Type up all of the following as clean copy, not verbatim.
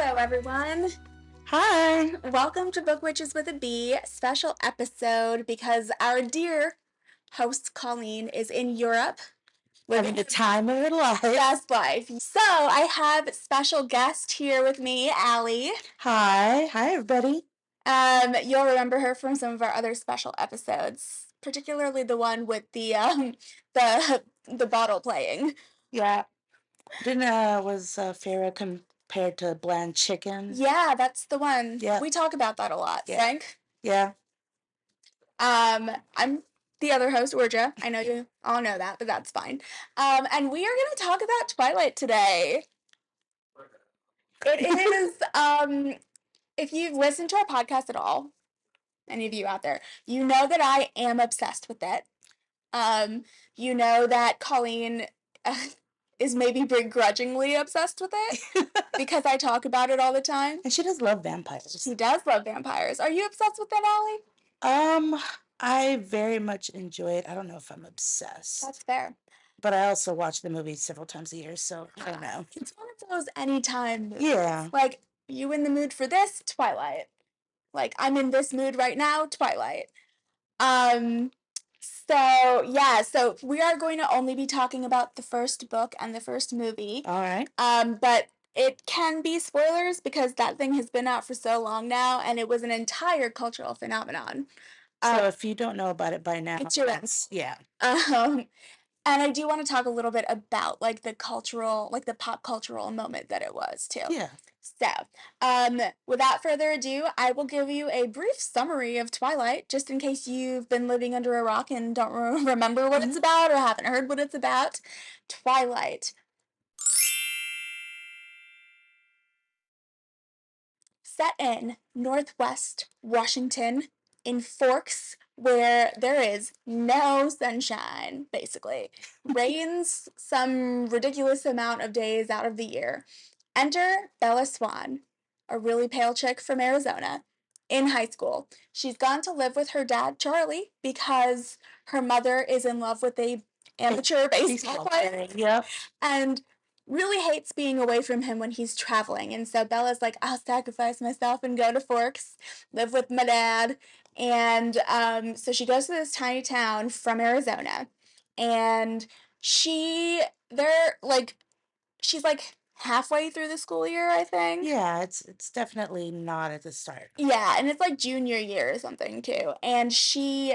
Hello, everyone. Hi. Welcome to Book Witches with a B special episode because our dear host Colleen is in Europe Having the time of her life. best life. So I have special guest here with me, Allie. Hi. Hi, everybody. You'll remember her from some of our other special episodes, particularly the one with the bottle playing. Yeah. Was Farrah compared to bland chicken? Yeah, that's the one. Yeah. We talk about that a lot, Yeah. Frank. Yeah. I'm the other host, Oorja. I know you all know that, but that's fine. And we are going to talk about Twilight today. It is, if you've listened to our podcast at all, any of you out there, you know that I am obsessed with it. You know that Colleen is maybe begrudgingly obsessed with it because I talk about it all the time. And she does love vampires. She does love vampires. Are you obsessed with that, Allie? I very much enjoy it. I don't know if I'm obsessed. That's fair. But I also watch the movie several times a year, so I don't know. It's one of those anytime movies. Yeah. Like, you in the mood for this? Twilight. Like, I'm in this mood right now? Twilight. So we are going to only be talking about the first book and the first movie. All right. But it can be spoilers because that thing has been out for so long now, and it was an entire cultural phenomenon. So if you don't know about it by now, it's your ends. Yeah. And I do want to talk a little bit about like the pop cultural moment that it was too. Yeah. So, without further ado, I will give you a brief summary of Twilight, just in case you've been living under a rock and don't remember what it's about or haven't heard what it's about. Twilight. Set in Northwest Washington, in Forks, where there is no sunshine, basically. Rains some ridiculous amount of days out of the year. Enter Bella Swan, a really pale chick from Arizona, in high school. She's gone to live with her dad, Charlie, because her mother is in love with a amateur baseball player. Yep. And really hates being away from him when he's traveling. And so Bella's like, I'll sacrifice myself and go to Forks, live with my dad. And so she goes to this tiny town from Arizona. And she's like halfway through the school year, I think. Yeah, it's definitely not at the start. Yeah, and it's like junior year or something too. And she's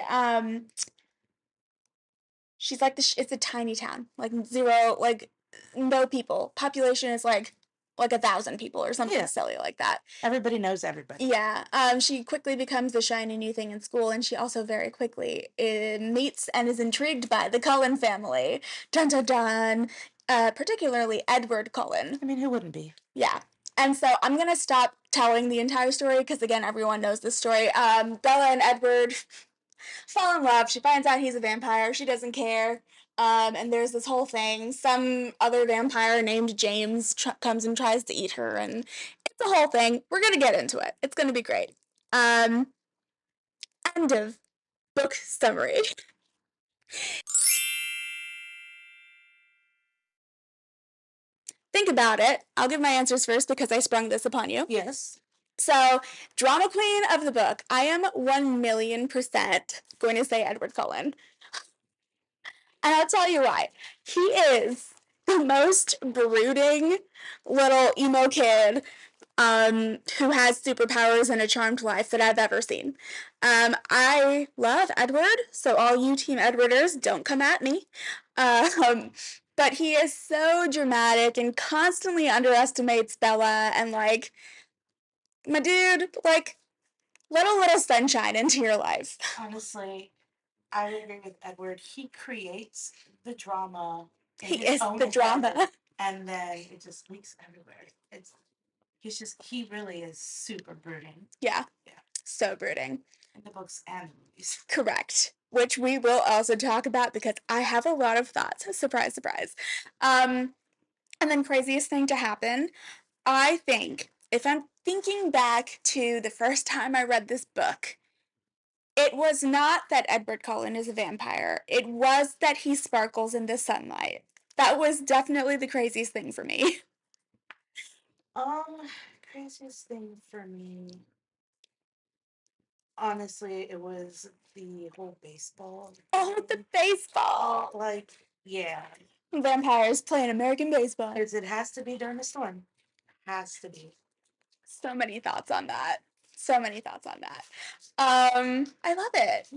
like it's a tiny town, like zero, like no people. Population is like 1,000 people or something silly like that. Everybody knows everybody. Yeah. She quickly becomes the shiny new thing in school, and she also very quickly meets and is intrigued by the Cullen family. Dun dun dun. Particularly Edward Cullen. I mean, who wouldn't be? Yeah. And so I'm gonna stop telling the entire story because again, everyone knows this story. Bella and Edward fall in love. She finds out he's a vampire. She doesn't care. And there's this whole thing. Some other vampire named James comes and tries to eat her, and it's a whole thing. We're gonna get into it. It's gonna be great. End of book summary. Think about it. I'll give my answers first because I sprung this upon you. Yes. So, drama queen of the book, I am 1,000,000% going to say Edward Cullen. And I'll tell you why. He is the most brooding little emo kid who has superpowers and a charmed life that I've ever seen. I love Edward, so all you Team Edwarders, don't come at me. But he is so dramatic and constantly underestimates Bella and like, my dude, like, let a little sunshine into your life. Honestly, I agree with Edward. He creates the drama. He is the drama. And then it just leaks everywhere. He really is super brooding. Yeah. So brooding. In the books and the movies. Correct. Which we will also talk about because I have a lot of thoughts. Surprise, surprise. And then craziest thing to happen, I think, if I'm thinking back to the first time I read this book, it was not that Edward Cullen is a vampire. It was that he sparkles in the sunlight. That was definitely the craziest thing for me. craziest thing for me, honestly, it was the whole baseball Oh, the thing. baseball. Like, yeah, Vampires playing American baseball. because it has to be during the storm. Has to be. So many thoughts on that. So many thoughts on that. I love it.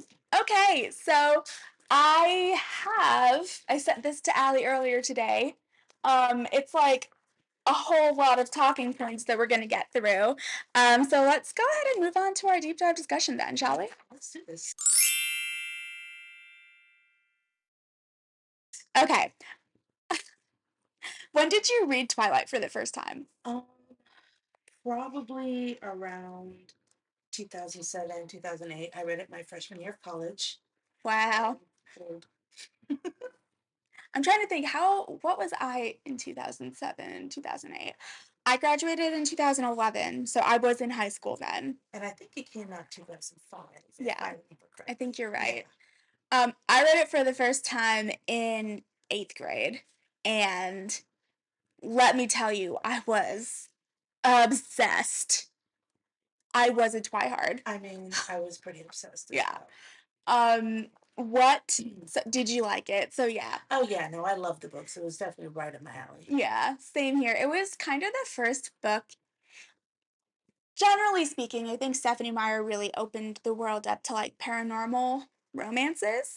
Okay, so I sent this to Allie earlier today. It's like a whole lot of talking points that we're gonna get through. So let's go ahead and move on to our deep dive discussion then, shall we? Let's do this. Okay. When did you read Twilight for the first time? Probably around 2007, 2008. I read it my freshman year of college. Wow. Old. I'm trying to think what was I in 2007, 2008? I graduated in 2011, so I was in high school then. And I think it came out 2005, if Yeah, I remember correctly. I think you're right. Yeah. I read it for the first time in 8th grade, and let me tell you, I was obsessed. I was a twihard. I mean, I was pretty obsessed as Yeah. well. What did you like it? So yeah. Oh yeah, no, I love the books. It was definitely right up my alley. Yeah, same here. It was kind of the first book. Generally speaking, I think Stephanie Meyer really opened the world up to like paranormal romances.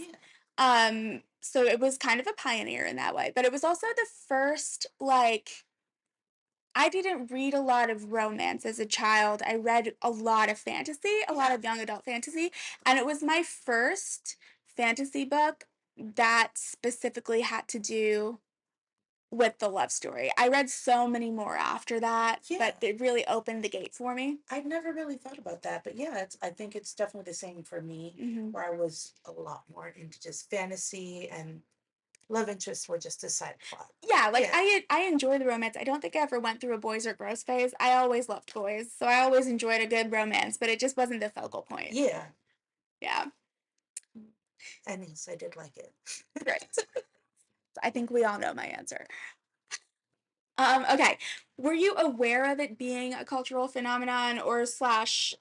Yeah. So it was kind of a pioneer in that way, but it was also the first like I didn't read a lot of romance as a child. I read a lot of fantasy, a lot of young adult fantasy, and it was my first fantasy book that specifically had to do with the love story. I read so many more after that, Yeah. but it really opened the gate for me. I'd never really thought about that, but yeah, I think it's definitely the same for me, where I was a lot more into just fantasy and love interests were just a side plot. Yeah, like Yeah. I enjoy the romance. I don't think I ever went through a boys or girls phase. I always loved boys, so I always enjoyed a good romance, but it just wasn't the focal point. Yeah. Yeah, And yes, I did like it. great. I think we all know my answer. Okay. Were you aware of it being a cultural phenomenon or slash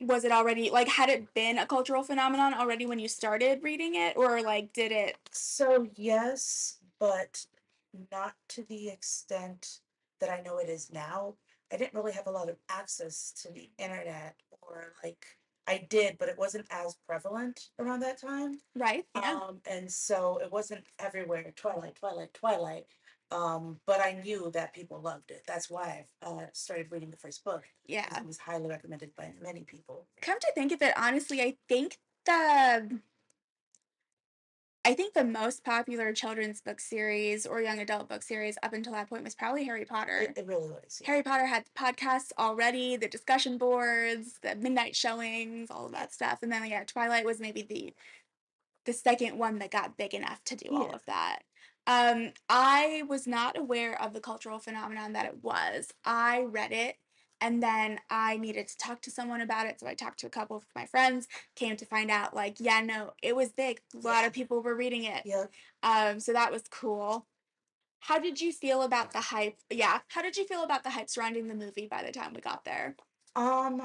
was it already like had it been a cultural phenomenon already when you started reading it or like did it So yes, but not to the extent that I know it is now. I didn't really have a lot of access to the internet, or like I did, but it wasn't as prevalent around that time. right? Yeah. And so it wasn't everywhere. Twilight, Twilight, Twilight. But I knew that people loved it. That's why I started reading the first book. Yeah. It was highly recommended by many people. Come to think of it, honestly, I think the most popular children's book series or young adult book series up until that point was probably Harry Potter. It really was. Yeah. Harry Potter had podcasts already, the discussion boards, the midnight showings, all of that stuff. And then yeah, Twilight was maybe the second one that got big enough to do all Yeah. of that. I was not aware of the cultural phenomenon that it was. I read it and then I needed to talk to someone about it. So I talked to a couple of my friends, came to find out like, yeah, no, it was big. A lot of people were reading it. Yeah. So that was cool. How did you feel about the hype? Yeah, how did you feel about the hype surrounding the movie by the time we got there? Um,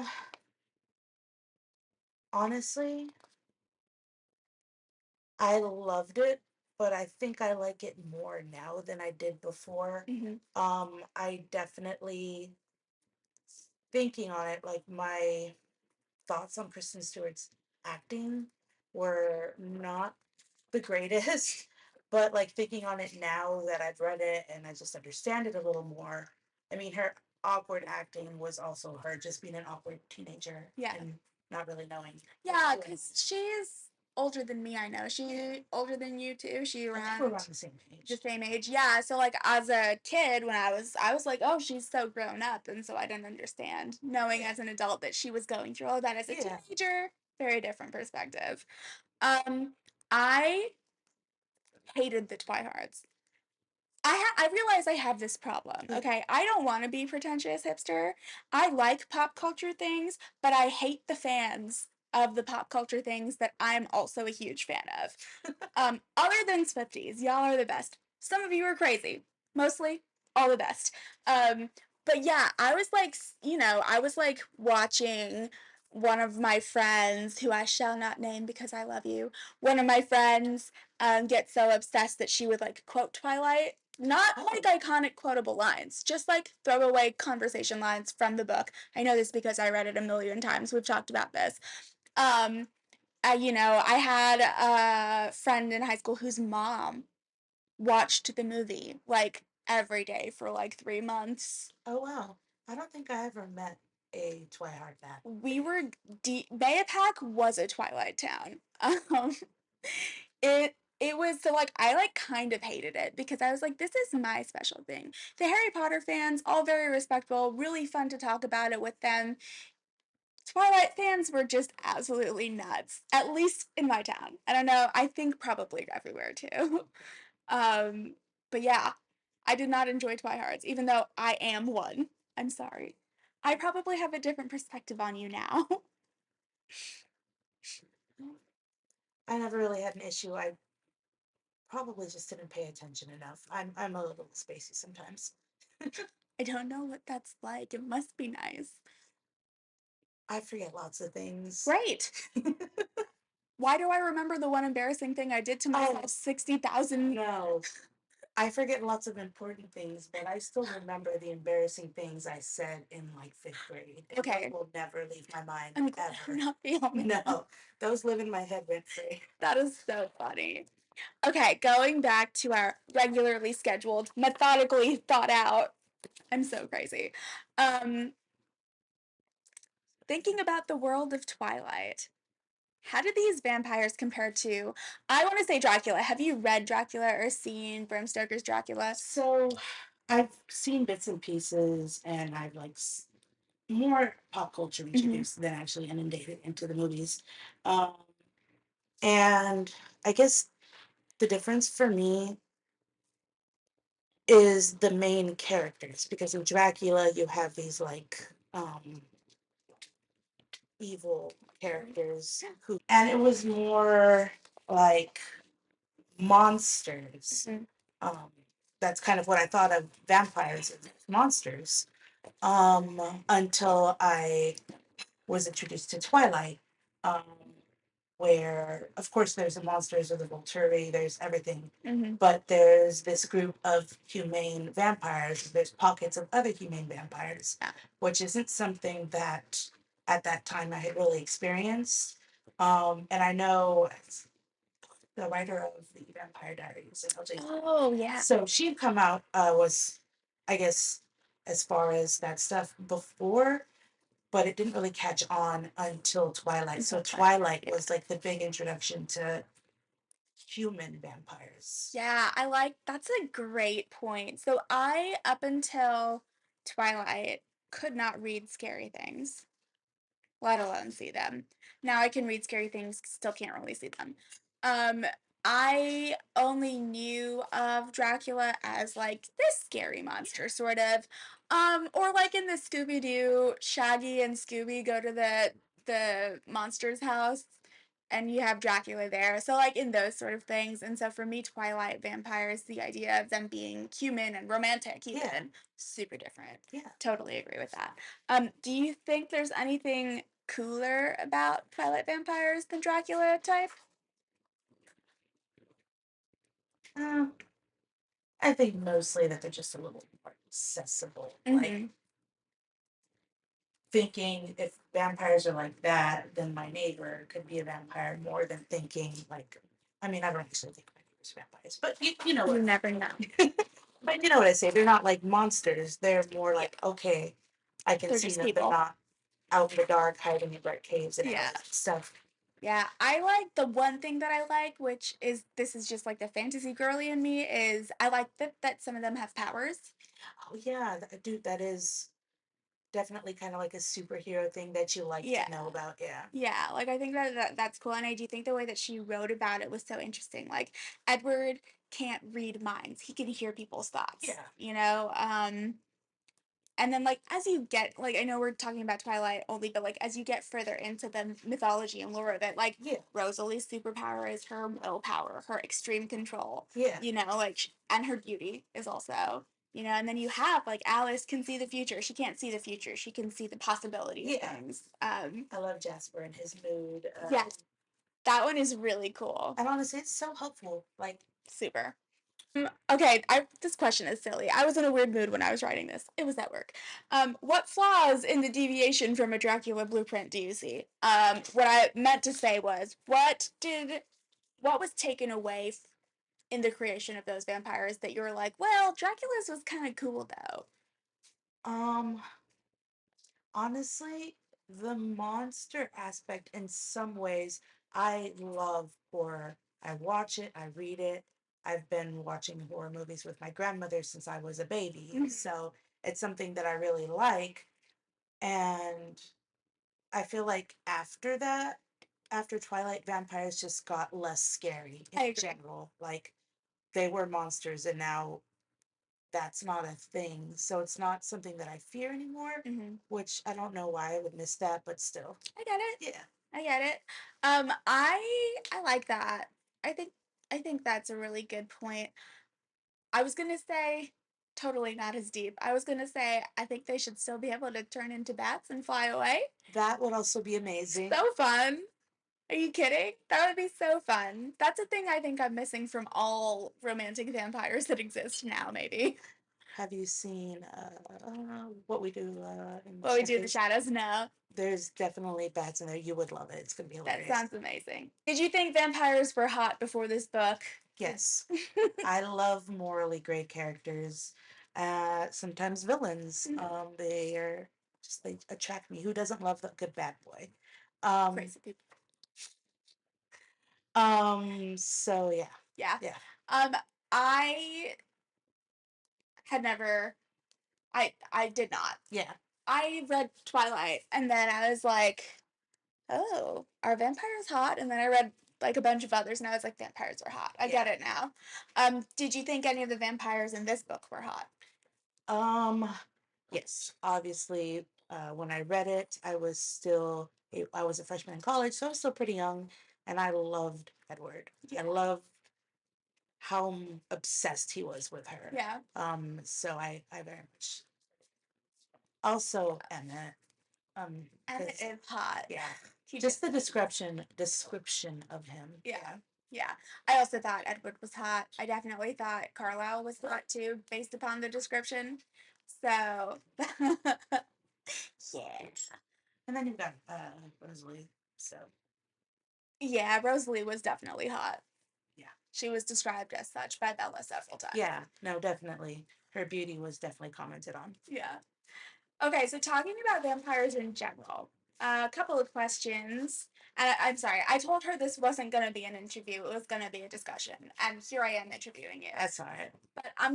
honestly, I loved it, but I think I like it more now than I did before. Mm-hmm. I definitely, thinking on it, like my thoughts on Kristen Stewart's acting were not the greatest, but like thinking on it now that I've read it and I just understand it a little more. I mean, her awkward acting was also her just being an awkward teenager. Yeah. And not really knowing. Yeah, because she's older than me, I know. She older than you too? She I think around we're around the same age. the same age? Yeah, so like as a kid when I was like, "Oh, she's so grown up." And so I didn't understand knowing as an adult that she was going through all that as a Yeah. teenager. Very different perspective. I hated the Twihards. I realize I have this problem. Okay, I don't want to be pretentious hipster. I like pop culture things, but I hate the fans of the pop culture things that I'm also a huge fan of. Other than Swifties, y'all are the best. Some of you are crazy. Mostly, all the best. But yeah, I was like, I was like watching one of my friends, who I shall not name because I love you, one of my friends get so obsessed that she would like quote Twilight. Not like iconic quotable lines, just like throwaway conversation lines from the book. I know this because I read it a million times. We've talked about this. Um, I had a friend in high school whose mom watched the movie like every day for like 3 months. Oh wow. I don't think I ever met a Twihard fan. We were Mayapack was a Twilight town. It was so like I like kind of hated it because I was like, this is my special thing. The Harry Potter fans, all very respectful, really fun to talk about it with them. Twilight fans were just absolutely nuts, at least in my town. I don't know, I think probably everywhere too. Um, but yeah, I did not enjoy Twihards, even though I am one. I'm sorry. I probably have a different perspective on you now. I never really had an issue. I probably just didn't pay attention enough. I'm a little spacey sometimes. I don't know what that's like. It must be nice. I forget lots of things. Great. Why do I remember the one embarrassing thing I did to myself 60,000? No. I forget lots of important things, but I still remember the embarrassing things I said in like fifth grade. And Okay. those will never leave my mind I'm glad ever. I'm not the only one. No, those live in my head rent free. That is so funny. Okay, going back to our regularly scheduled, methodically thought out. I'm so crazy. Um, Thinking about the world of Twilight, how do these vampires compare to, I want to say Dracula. Have you read Dracula or seen Bram Stoker's Dracula? So I've seen bits and pieces, and I've like more pop culture introduced than actually inundated into the movies. Um, and I guess the difference for me is the main characters, because in Dracula you have these like evil characters who, and it was more like monsters. Um, that's kind of what I thought of vampires as, monsters. Until I was introduced to Twilight, um, where of course there's the monsters of the Volturi, there's everything, but there's this group of humane vampires. There's pockets of other humane vampires, Yeah. which isn't something that at that time I had really experienced. And I know the writer of the Vampire Diaries and LJ. Oh, yeah. So she'd come out, was, I guess, as far as that stuff before, but it didn't really catch on until Twilight. So Twilight was like the big introduction to human vampires. Yeah, that's a great point. So I, up until Twilight, could not read scary things, let alone see them. Now I can read scary things, still can't really see them. Um, I only knew of Dracula as like this scary monster, sort of. Or like in the Scooby Doo, Shaggy and Scooby go to the monster's house and you have Dracula there. So like in those sort of things. And so for me, Twilight vampires, the idea of them being human and romantic, even super different. Yeah. Totally agree with that. Do you think there's anything cooler about Twilight vampires than Dracula type? Um, I think mostly that they're just a little more accessible. Like thinking if vampires are like that, then my neighbor could be a vampire, more than thinking like, I mean, I don't actually think my neighbor's vampires, but you know You what, never know. but you know what I say. They're not like monsters. They're more like, okay, I can They're see just that they're people. not out in the dark hiding in dark caves and all Yeah. that stuff. Yeah, I like the one thing that I like, which is this is just like the fantasy girly in me, is I like that some of them have powers. Oh yeah, dude, that is definitely kind of like a superhero thing that you like Yeah. to know about. Yeah. Yeah, like I think that's cool, and I do think the way that she wrote about it was so interesting. Like Edward can't read minds; he can hear people's thoughts. Yeah. And then like as you get like I know we're talking about Twilight only, but like as you get further into the mythology and lore of it, like Rosalie's superpower is her willpower, her extreme control. Yeah. Like and her beauty is also You know, and then you have like Alice can see the future. She can't see the future. She can see the possibility of things. I love Jasper and his mood. Yeah, that one is really cool. And honestly, it's so helpful. Like, super. Okay, this question is silly. I was in a weird mood when I was writing this. It was at work. What flaws in the deviation from a Dracula blueprint do you see? What I meant to say was, what was taken away in the creation of those vampires that you were like, well, Dracula's was kind of cool though. Honestly, the monster aspect in some ways, I love horror. I watch it, I read it. I've been watching horror movies with my grandmother since I was a baby. So it's something that I really like. And I feel like after that, after Twilight, vampires just got less scary in general. Like they were monsters and now that's not a thing. So it's not something that I fear anymore, which I don't know why I would miss that, but still. I get it. Yeah. I get it. I like that. I think I think that's a really good point. I was gonna say totally not as deep. I was gonna say I think they should still be able to turn into bats and fly away. That would also be amazing. So fun. Are you kidding? That would be so fun. That's a thing I think I'm missing from all romantic vampires that exist now, maybe. Have you seen What We Do in the What we do in the Shadows? shadows? No. There's definitely bats in there. You would love it. It's gonna be That hilarious. sounds amazing. Did you think vampires were hot before this book? Yes. I love morally gray characters. Sometimes villains. They are just they attract me. Who doesn't love the good bad boy? Crazy people. So yeah. Yeah. Yeah. I had never I did not. Yeah. I read Twilight and then I was like, oh, are vampires hot? And then I read like a bunch of others and I was like, vampires are hot. I get it now. Did you think any of the vampires in this book were hot? Yes, obviously, when I read it, I was a freshman in college, so I was still pretty young, and I loved Edward. I loved how obsessed he was with her. Yeah. So I very much also Emmett. Emmett is hot. Yeah, He just the description of him. Yeah. Yeah. I also thought Edward was hot. I definitely thought Carlisle was hot too, based upon the description. So, yeah. And then you've got Rosalie. So Yeah, Rosalie was definitely hot. yeah, She was described as such by Bella several times. yeah, no, definitely. Her beauty was definitely commented on. Yeah. Okay, so talking about vampires in general, a couple of questions. And I'm sorry, I told her this wasn't going to be an interview, it was going to be a discussion. And here I am interviewing you. That's all right. But I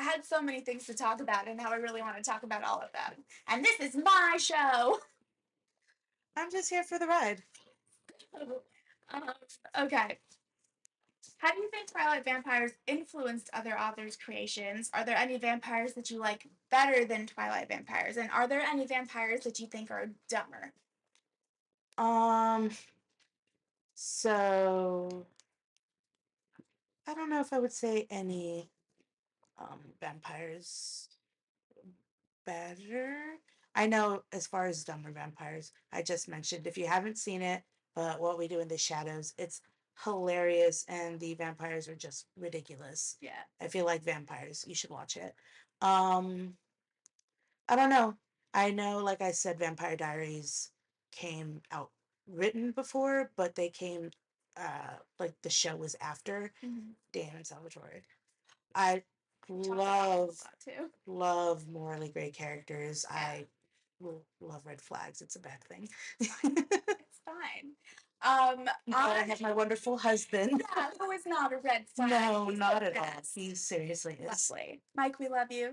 had so many things to talk about, and now I really want to talk about all of them. And this is my show. I'm just here for the ride. Okay. How do you think Twilight vampires influenced other authors' creations? Are there any vampires that you like better than Twilight vampires? And are there any vampires that you think are dumber? Um, so I don't know if I would say any vampires better. I know as far as dumber vampires, I just mentioned if you haven't seen it, but What We Do in the Shadows, it's hilarious and the vampires are just ridiculous. Yeah. If you like vampires, you should watch it. Um, I don't know. I know, like I said, Vampire Diaries came out written before, but they came like the show was after Dan and Salvatore. I love love morally great characters. I love red flags. It's a bad thing. It's fine. I have my wonderful husband. Yeah, who is not a red flag. No, not at all. He seriously is. Lovely. Mike, we love you.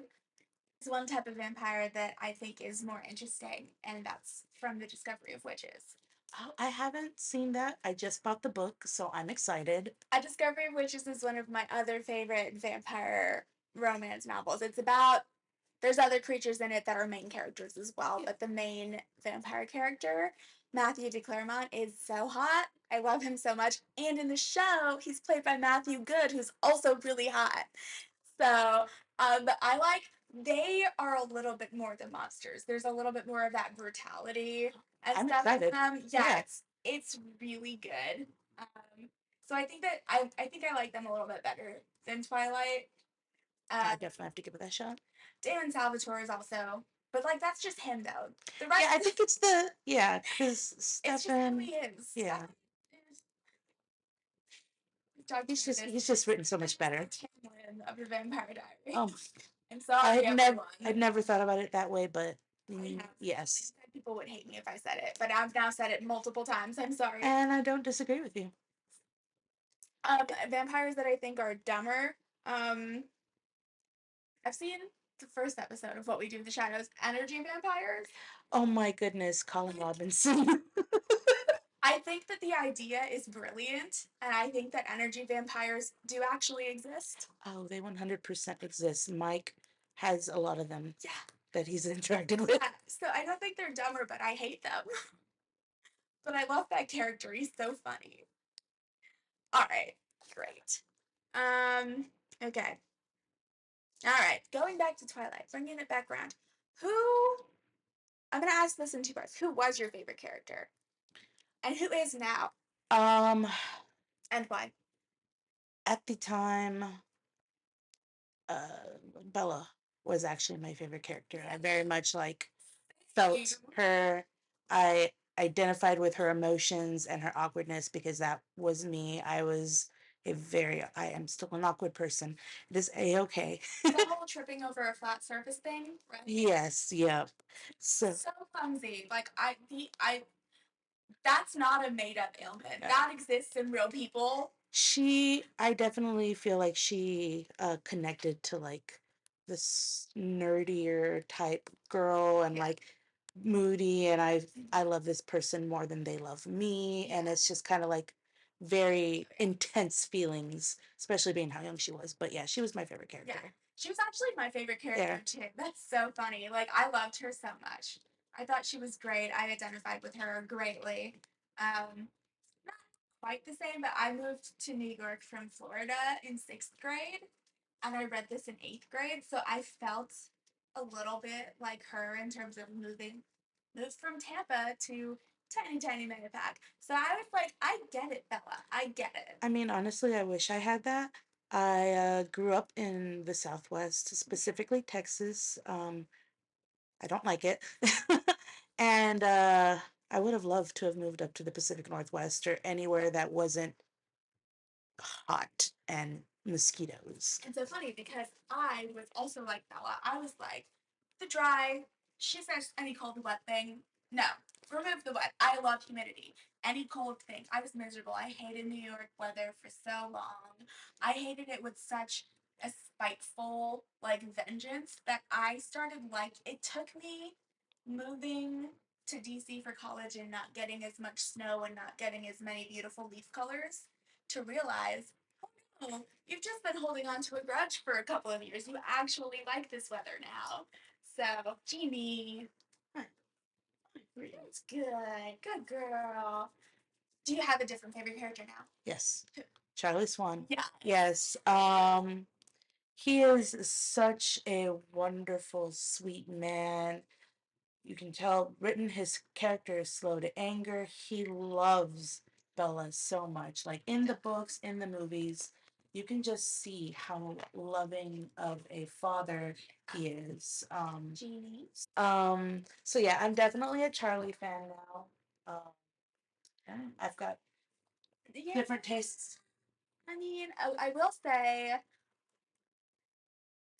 There's one type of vampire that I think is more interesting, and that's from the Discovery of Witches. Oh, I haven't seen that. I just bought the book, so I'm excited. A Discovery of Witches is one of my other favorite vampire romance novels. It's about there's other creatures in it that are main characters as well, but the main vampire character, Matthew de Clermont, is so hot. I love him so much. And in the show, he's played by Matthew Good, who's also really hot. So, I like they are a little bit more than monsters. There's a little bit more of that brutality and I'm stuff in excited. them. Yeah. Yeah, it's really good. So I think that I think I like them a little bit better than Twilight. I definitely have to give it a shot. Dan Salvatore is also, but like that's just him though. The Yeah, I rest, think it's because it's just who Stefan, he is. yeah, Talk he's through just this. written so much better. Tamlin of the Vampire Diaries. Oh, I'm sorry, everyone. I'd never thought about it that way, but I yes. people would hate me if I said it, but I've now said it multiple times. I'm sorry. And I don't disagree with you. Vampires that I think are dumber. Um, I've seen the first episode of What We Do in the Shadows. Energy vampires. Oh my goodness, Colin Robinson. I think that the idea is brilliant, and I think that energy vampires do actually exist. Oh, they 100% exist. Mike has a lot of them. Yeah. That he's interacted with. Yeah, so I don't think they're dumber, but I hate them. But I love that character. He's so funny. All right, great. Okay. All right, going back to Twilight, bringing it back around. Who? I'm gonna ask this in two parts. Who was your favorite character, and who is now, Um, and why? at the time, Bella was actually my favorite character. I very much felt her. I identified with her emotions and her awkwardness because that was me. I am still an awkward person. It is a-okay. The whole tripping over a flat surface thing, right? Yes, yep. So clumsy. Like that's not a made up ailment. That exists in real people. I definitely feel like she connected to this nerdier type girl and moody, and I love this person more than they love me, and it's just kind of very intense feelings, especially being how young she was. But yeah, she was my favorite character. Yeah, she was actually my favorite character too. That's so funny. Like I loved her so much. I thought she was great. I identified with her greatly. Not quite the same, but I moved to New York from Florida in sixth grade, and I read this in eighth grade, so I felt a little bit like her in terms of moved from Tampa to tiny Mahopac. So I was like, I get it, Bella. I get it. I mean, honestly, I wish I had that. I grew up in the Southwest, specifically Texas. I don't like it. And I would have loved to have moved up to the Pacific Northwest or anywhere that wasn't hot and mosquitoes. And so funny because I was also like Bella. I was like, the dry, she says any cold wet thing. No, remove the wet. I love humidity. Any cold thing. I was miserable. I hated New York weather for so long. I hated it with such a spiteful vengeance that I started it took me moving to DC for college and not getting as much snow and not getting as many beautiful leaf colors to realize, oh, you've just been holding on to a grudge for a couple of years. You actually like this weather now. So, Jeannie. It's good. Good girl. Do you have a different favorite character now? Yes. Charlie Swan. Yeah. Yes. He is such a wonderful, sweet man. You can tell written his character is slow to anger. He loves Bella so much. Like in the books, in the movies, you can just see how loving of a father he is. Jeannie. So yeah, I'm definitely a Charlie fan now. I've got different tastes. I mean, I will say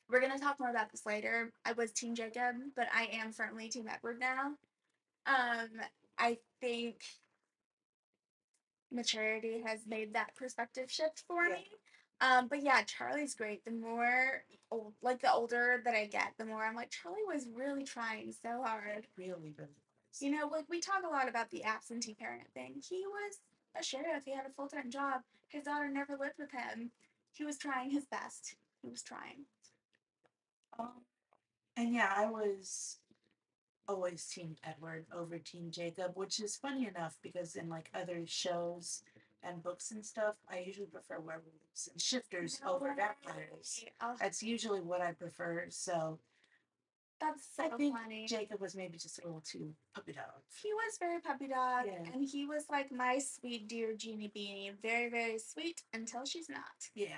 we're gonna talk more about this later. I was Team Jacob, but I am firmly Team Edward now. Um, I think maturity has made that perspective shift for me. But yeah, Charlie's great. The more the older that I get, the more I'm like, Charlie was really trying so hard. Really, really was. You know, we talk a lot about the absentee parent thing. He was a sheriff. He had a full-time job. His daughter never lived with him. He was trying his best. He was trying. And yeah, I was always Team Edward over Team Jacob, which is funny enough because in other shows, and books and stuff, I usually prefer werewolves and shifters No over way. vampires. Oh, That's usually what I prefer. So that's so I think funny. Jacob was maybe just a little too puppy dog. He was very puppy dog, Yeah. and he was like my sweet dear Jeannie Beanie. Very, very sweet until she's not. Yeah.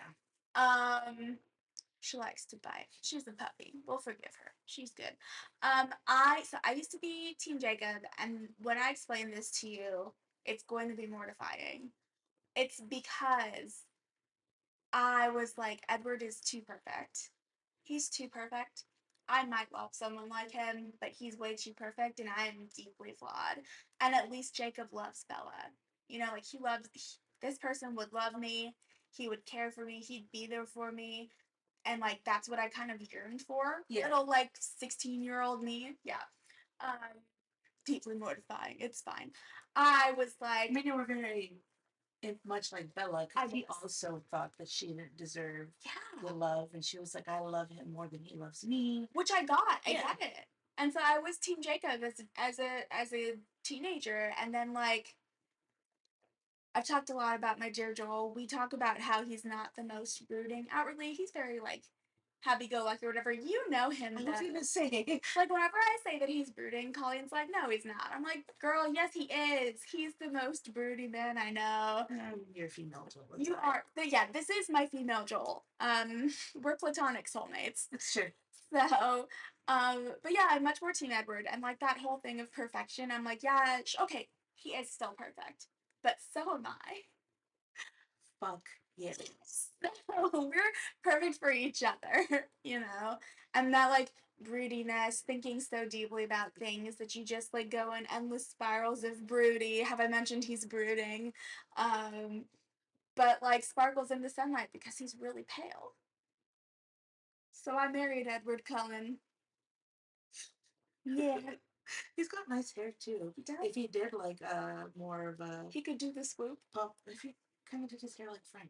She likes to bite. She's a puppy. We'll forgive her. She's good. I used to be Team Jacob, and when I explain this to you, it's going to be mortifying. It's because I was like, Edward is too perfect. He's too perfect. I might love someone like him, but he's way too perfect, and I am deeply flawed. And at least Jacob loves Bella. You know, like this person would love me. He would care for me. He'd be there for me. And like that's what I kind of yearned for. Yeah. Little like 16-year-old me. Yeah. Um, deeply mortifying. It's fine. I was like, I mean, you were very much like Bella, I because he was. also thought that she didn't deserve Yeah. the love, and she was like, "I love him more than he loves me," Which I got. I Yeah. get it. And so I was Team Jacob as a teenager, and then like I've talked a lot about my dear Joel. We talk about how he's not the most brooding. Outwardly, he's very like happy-go-lucky or whatever. You know him I though. was gonna say, Like whenever I say that he's brooding, Colleen's like, "No, he's not." I'm like, "Girl, yes, he is. He's the most broody man I know." you're female Joel. You are. Yeah, this is my female Joel. We're platonic soulmates. It's true. So, but yeah, I'm much more Team Edward, and like that whole thing of perfection. I'm like, yeah, okay, he is still perfect, but so am I. Fuck yes. So we're perfect for each other, you know? And that like broodiness, thinking so deeply about things that you just like go in endless spirals of broody. Have I mentioned he's brooding? Um, but like sparkles in the sunlight because he's really pale. So I married Edward Cullen. Yeah. He's got nice hair too. He does. If he did like more of a He could do the swoop. pop, if he kind of did his hair like Frank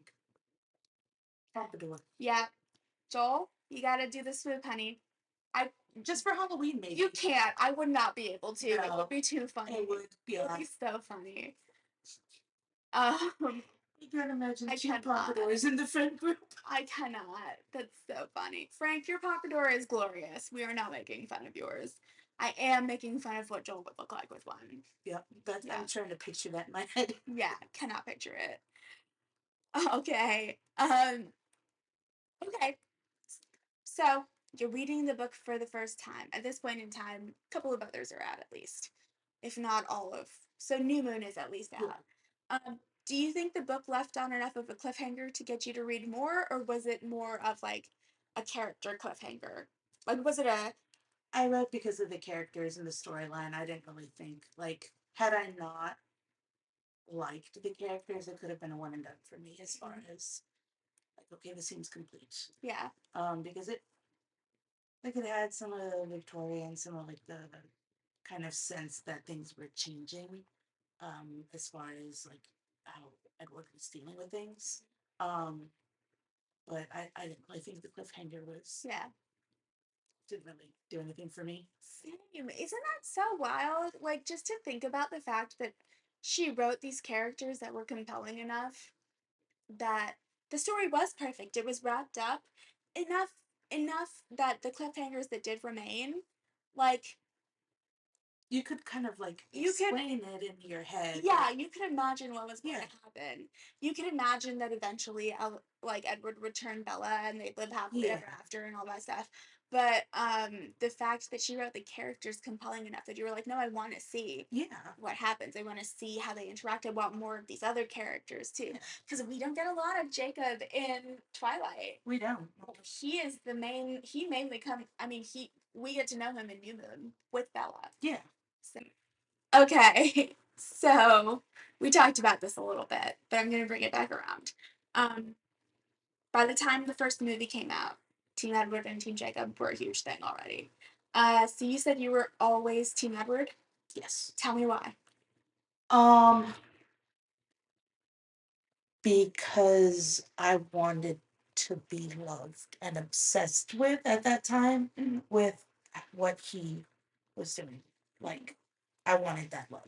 Pompadour. Yeah. Joel, you gotta do the swoop, honey. I Just for Halloween, maybe. You can't. I would not be able to. It No, would be too funny. it would, It would yeah. be so funny. Um, You can't imagine I two cannot. pompadours in the friend group. I cannot. That's so funny. Frank, your pompadour is glorious. We are not making fun of yours. I am making fun of what Joel would look like with one. Yep, that's. Yeah. I'm trying to picture that in my head. Yeah, cannot picture it. Okay. Okay. So you're reading the book for the first time. At this point in time, a couple of others are out at least, if not all of. So New Moon is at least out. Do you think the book left on enough of a cliffhanger to get you to read more, or was it more of like a character cliffhanger? Like, was it a? I read because of the characters and the storyline. I didn't really think, like, had I not liked the characters, it could have been a one and done for me as far as like, okay, this seems complete. Yeah. Because it had some of the Victorian, some of like the kind of sense that things were changing. As far as like how Edward was dealing with things. But I didn't really think the cliffhanger was, Yeah. didn't really do anything for me. Same. Isn't that so wild? Like, just to think about the fact that she wrote these characters that were compelling enough that the story was perfect. It was wrapped up enough enough that the cliffhangers that did remain, like You could kind of like you could explain it in your head. yeah, you could imagine what was going Yeah. to happen. You could imagine that eventually, like Edward would turn Bella and they'd live happily Yeah. ever after and all that stuff. But the fact that she wrote the characters compelling enough that you were like, no, I want to see Yeah. what happens. I want to see how they interact. I want more of these other characters too, Yeah. because we don't get a lot of Jacob in Twilight. We don't. He is the main. He mainly come. I mean, we get to know him in New Moon with Bella. Yeah. So, okay, so we talked about this a little bit, but I'm gonna bring it back around. By the time the first movie came out, Team Edward and Team Jacob were a huge thing already. So you said you were always Team Edward? Yes. Tell me why. Because I wanted to be loved and obsessed with at that time with what he was doing. Like, I wanted that love.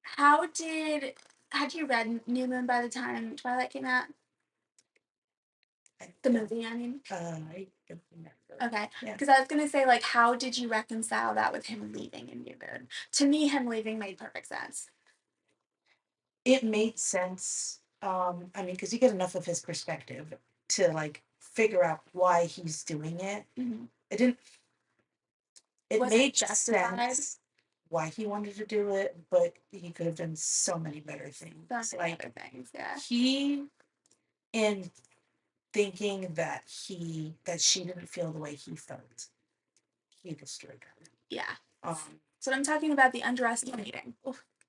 How did had you read New Moon by the time Twilight came out? I The don't- movie, I mean. I don't remember. Okay. Yeah. Because I was going to say, like, how did you reconcile that with him leaving in New Moon? To me, him leaving made perfect sense. It made sense. I mean, because you get enough of his perspective to like figure out why he's doing it. Mm-hmm. It didn't. It Was it made justified? sense why he wanted to do it, but he could have done so many better things. So many Like other things, yeah. he, in thinking that she didn't feel the way he felt, he destroyed her. Yeah. Um, So I'm talking about the underestimating.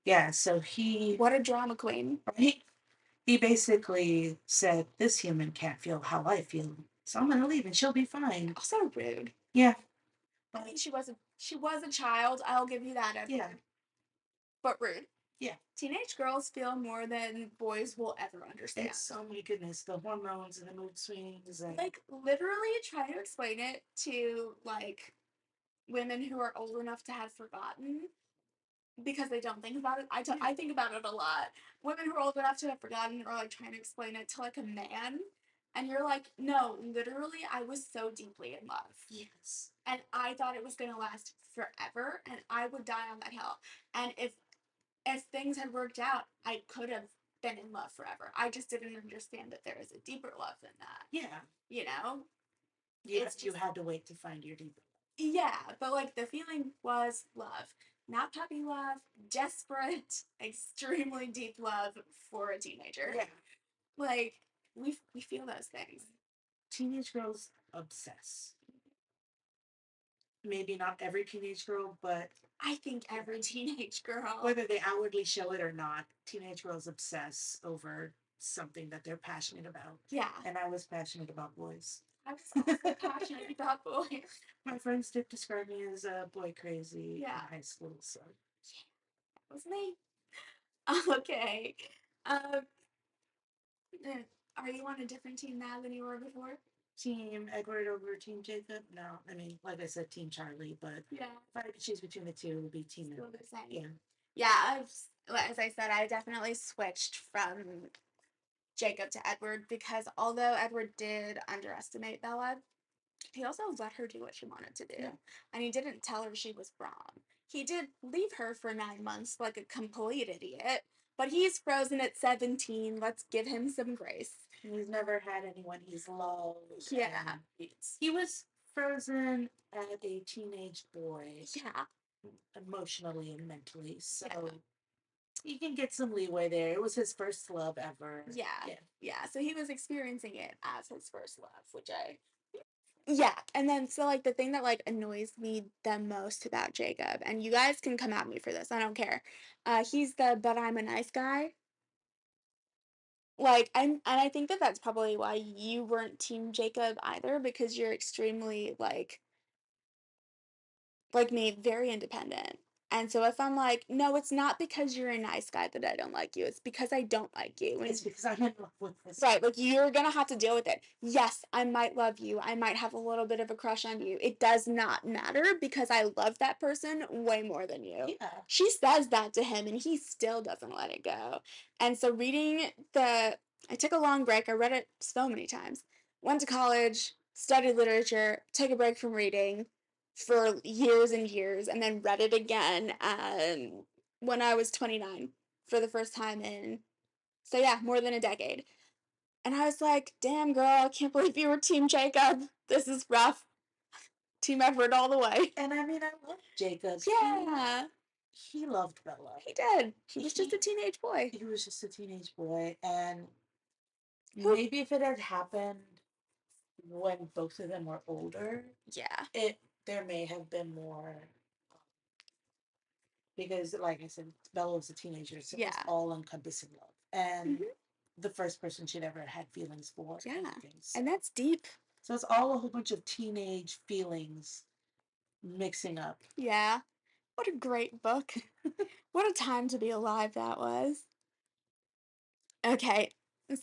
yeah. So he, What a drama queen. right? He basically said, "This human can't feel how I feel, so I'm gonna leave and she'll be fine." Also rude. Yeah. I mean, she was a child. I'll give you that, Edward. Yeah. But rude. Yeah. Teenage girls feel more than boys will ever understand. It's, oh my goodness, the hormones and the mood swings and Like, literally try to explain it to, like, women who are old enough to have forgotten because they don't think about it. I think about it a lot. Women who are old enough to have forgotten are, like, trying to explain it to, like, a man. And you're like, no, literally, I was so deeply in love. yes. And I thought it was going to last forever, and I would die on that hill. And if things had worked out, I could have been in love forever. I just didn't understand that there is a deeper love than that. Yeah. You know? You had to wait to find your deeper. Yeah, but like the feeling was love. Not puppy love, desperate, extremely deep love for a teenager. Yeah. Like we feel those things. Teenage girls obsess. Maybe not every teenage girl, but I think every teenage girl. whether they outwardly show it or not, teenage girls obsess over something that they're passionate about. Yeah. And I was passionate about boys. I was also passionate about boys. My friends did describe me as a boy crazy Yeah. in high school, so That was me. Okay. Um, are you on a different team now than you were before? Team Edward over Team Jacob? No, I mean, like I said, Team Charlie, but Yeah. if I had to choose between the two, it would be Team Still Edward. the same. Yeah. Yeah, as I said, I definitely switched from Jacob to Edward because although Edward did underestimate Bella, he also let her do what she wanted to do. Yeah. And he didn't tell her she was wrong. He did leave her for 9 months like a complete idiot, but he's frozen at 17. Let's give him some grace. He's never had anyone he's loved. Yeah. He was frozen as a teenage boy. Yeah. Emotionally and mentally. So Yeah. he can get some leeway there. It was his first love ever. Yeah. So he was experiencing it as his first love, which I yeah, and then so like the thing that like annoys me the most about Jacob, and you guys can come at me for this, I don't care. He's the but I'm a nice guy. Like and I think that that's probably why you weren't team Jacob either because you're extremely like me, very independent. And so if I'm like, no, it's not because you're a nice guy that I don't like you. It's because I don't like you. And It's because I'm in love with this. right, like you're gonna have to deal with it. Yes, I might love you. I might have a little bit of a crush on you. It does not matter because I love that person way more than you. Yeah. She says that to him and he still doesn't let it go. And so I took a long break. I read it so many times. Went to college, studied literature, took a break from reading for years and years, and then read it again when I was 29 for the first time in, so yeah, more than a decade. And I was like, damn, girl, I can't believe you were Team Jacob. This is rough. Team Edward all the way. And I mean, I love Jacob. Yeah. He loved Bella. He did. He was just a teenage boy. He was just a teenage boy. And maybe if it had happened when both of them were older, yeah, there may have been more because like I said, Bella was a teenager, so it's all encompassing love. And the first person she'd ever had feelings for. Yeah. So. And that's deep. So it's all a whole bunch of teenage feelings mixing up. Yeah. What a great book. What a time to be alive that was. Okay.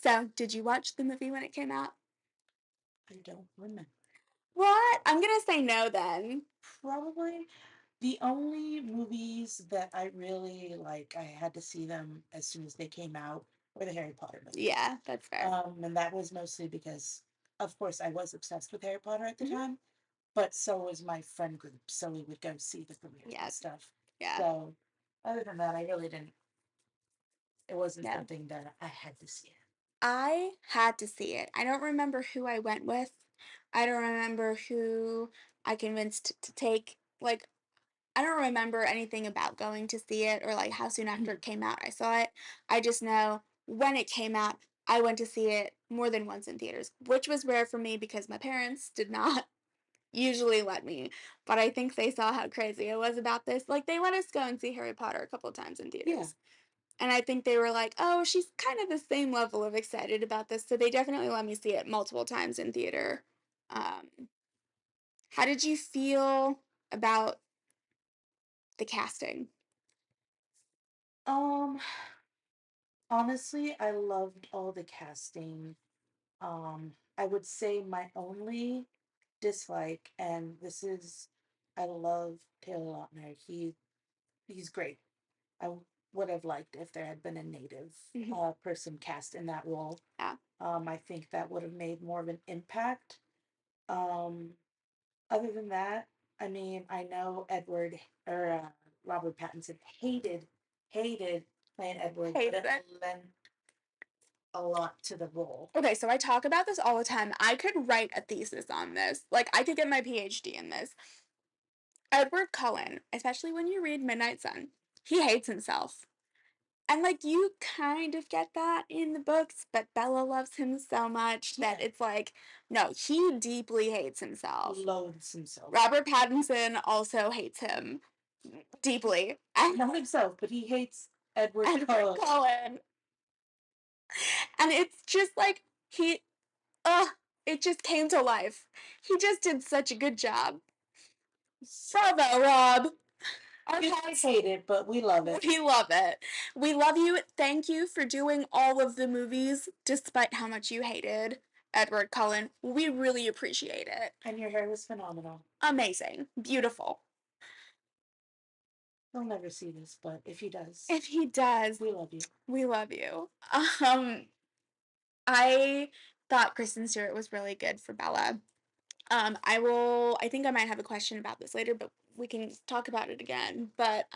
So, did you watch the movie when it came out? I don't remember. What? I'm gonna say no then. Probably. The only movies that I really like, I had to see them as soon as they came out, were the Harry Potter movies. Yeah, that's fair. And that was mostly because, of course, I was obsessed with Harry Potter at the Mhm. time, but so was my friend group, so we would go see the premieres Yeah. and stuff. Yeah. So, other than that, I really didn't. It wasn't Yeah. something that I had to see it. I had to see it. I don't remember who I went with. I don't remember who I convinced to take. Like, I don't remember anything about going to see it or like how soon after it came out I saw it. I just know when it came out, I went to see it more than once in theaters, which was rare for me because my parents did not usually let me. But I think they saw how crazy I was about this. Like, they let us go and see Harry Potter a couple times in theaters. Yeah. And I think they were like, oh, she's kind of the same level of excited about this. So they definitely let me see it multiple times in theater. Um, how did you feel about the casting? Um, Honestly, I loved all the casting. I would say my only dislike, and this is, I love Taylor Lautner. He's great. I would have liked if there had been a native Mhm. person cast in that role. Yeah. I think that would have made more of an impact. Um, Other than that, I mean, I know Robert Pattinson hated playing Edward, but Hated it it. lent a lot to the role. Okay, so I talk about this all the time. I could write a thesis on this. Like, I could get my PhD in this. Edward Cullen, especially when you read Midnight Sun, he hates himself. And like you kind of get that in the books, but Bella loves him so much that Yeah. it's like, no, he deeply hates himself. Loathes himself. Robert Pattinson also hates him deeply. And Not himself, but he hates Edward Edward Cullen. Cullen. And it's just like uh, it just came to life. He just did such a good job. Bravo, Rob. You guys hate it, but we love it. We love it. We love you. Thank you for doing all of the movies, despite how much you hated Edward Cullen. We really appreciate it. And your hair was phenomenal. Amazing. Beautiful. He'll never see this, but if he does, If he does, we love you. we love you. Um, I thought Kristen Stewart was really good for Bella. I think I might have a question about this later, but we can talk about it again. But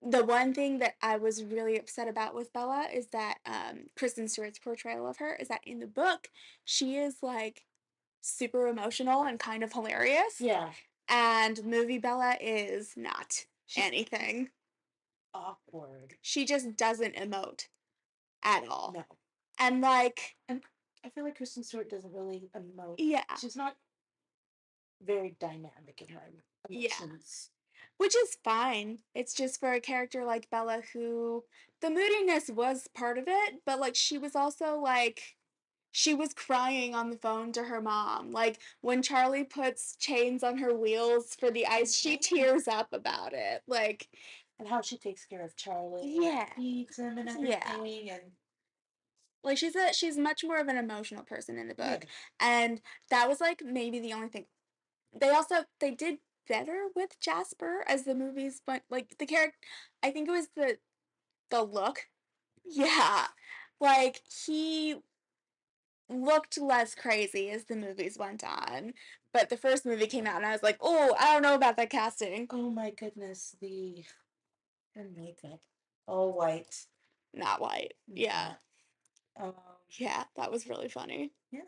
the one thing that I was really upset about with Bella is that Kristen Stewart's portrayal of her is that in the book she is like super emotional and kind of hilarious. Yeah. And movie Bella is not anything. Awkward. She just doesn't emote at all. No. And like, And I feel like Kristen Stewart doesn't really emote. yeah. She's not very dynamic in her emotions. Which is fine. It's just for a character like Bella who the moodiness was part of it, but like she was also like she was crying on the phone to her mom. Like when Charlie puts chains on her wheels for the ice, she tears up about it. Like And how she takes care of Charlie. yeah. Feeds him and everything. Yeah. And Like she's much more of an emotional person in the book. yes. And that was like maybe the only thing. They did better with Jasper as the movies went like the character I think it was the look. Yeah. Like he looked less crazy as the movies went on. But the first movie came out and I was like, "Oh, I don't know about that casting." Oh my goodness, the makeup. All white. Not white. Yeah. Um, Yeah, that was really funny. yeah.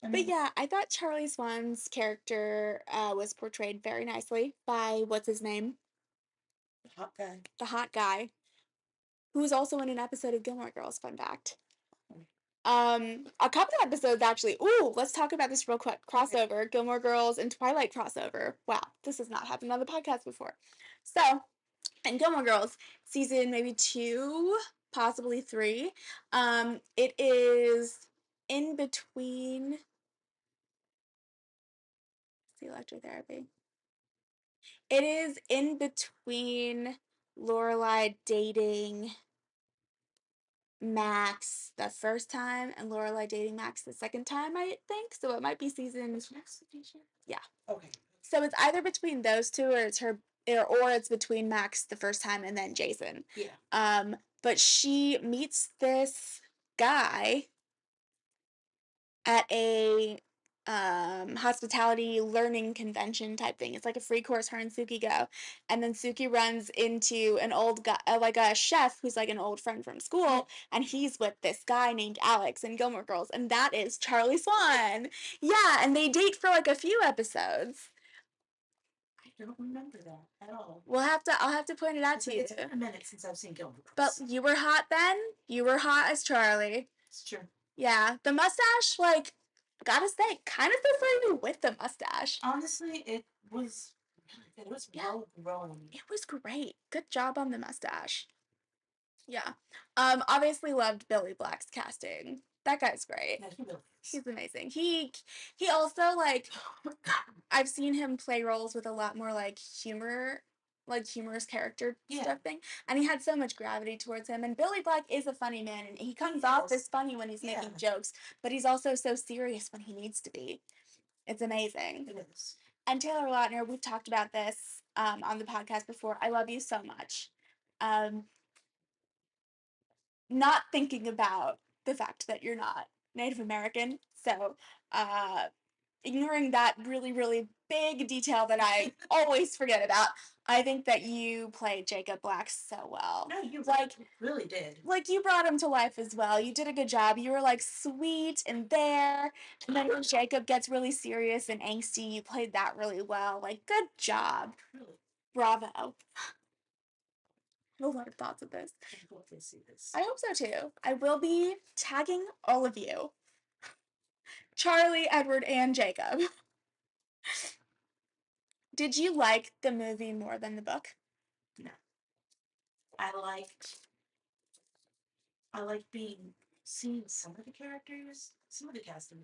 I But mean, yeah, I thought Charlie Swan's character was portrayed very nicely by what's his name? hot guy. The hot guy, who was also in an episode of Gilmore Girls, fun fact. A couple of episodes actually. Ooh, let's talk about this real quick. Crossover, Gilmore Girls and Twilight crossover. Wow, this has not happened on the podcast before. So, in Gilmore Girls, season maybe 2, possibly 3, it is in between the electrotherapy. It is in between Lorelai dating Max the first time and Lorelai dating Max the second time, I think. So it might be season. Was Max the teacher? Yeah. Okay. So it's either between those two or it's between Max the first time and then Jason. Yeah. But she meets this guy at a hospitality learning convention type thing. It's like a free course her and Suki go. And then Suki runs into an old guy, like a chef who's like an old friend from school, and he's with this guy named Alex in Gilmore Girls, and that is Charlie Swan. Yeah, and they date for like a few episodes. I don't remember that at all. I'll have to point it out to you. It's been a minute since I've seen Gilmore Girls. But you were hot then. You were hot as Charlie. It's true. Yeah, the mustache, like, gotta say, kind of prefer you with the mustache. Honestly, it was well grown. It was great. Good job on the mustache. Yeah. Obviously loved Billy Black's casting. That guy's great. Yeah, he really is. He's amazing. He also like I've seen him play roles with a lot more like humorous character stuff thing. And he had so much gravity towards him. And Billy Black is a funny man, and he comes off as funny when he's making jokes, but he's also so serious when he needs to be. It's amazing. It is. And Taylor Lautner, we've talked about this on the podcast before. I love you so much. Not thinking about the fact that you're not Native American, so ignoring that really, really big detail that I always forget about, I think that you played Jacob Black so well. No, you really did. Like, you brought him to life as well. You did a good job. You were like sweet and there, and then when Jacob gets really serious and angsty, you played that really well. Like, good job. Really. Bravo. A lot of thoughts of this. I hope they see this. I hope so too. I will be tagging all of you. Charlie, Edward, and Jacob. Did you like the movie more than the book? No. I liked seeing some of the characters. Some of the casting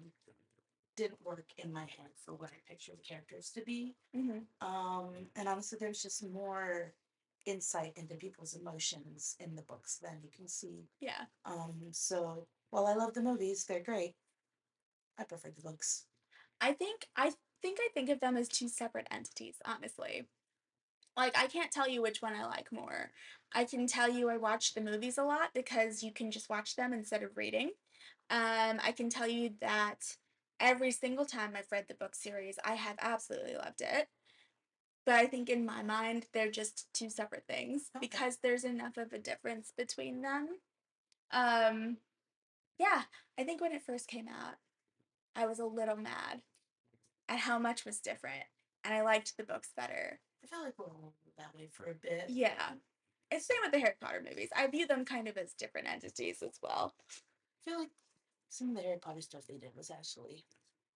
didn't work in my head for what I pictured the characters to be. Mm-hmm. And honestly, there's just more insight into people's emotions in the books than you can see. Yeah. So while I love the movies, they're great. I prefer the books. I think I think of them as two separate entities, honestly. Like, I can't tell you which one I like more. I can tell you I watch the movies a lot because you can just watch them instead of reading. I can tell you that every single time I've read the book series, I have absolutely loved it. But I think in my mind, they're just two separate things because there's enough of a difference between them. Yeah, I think when it first came out, I was a little mad at how much was different, and I liked the books better. I feel like we're all that way for a bit. Yeah. It's same with the Harry Potter movies. I view them kind of as different entities as well. I feel like some of the Harry Potter stuff they did was actually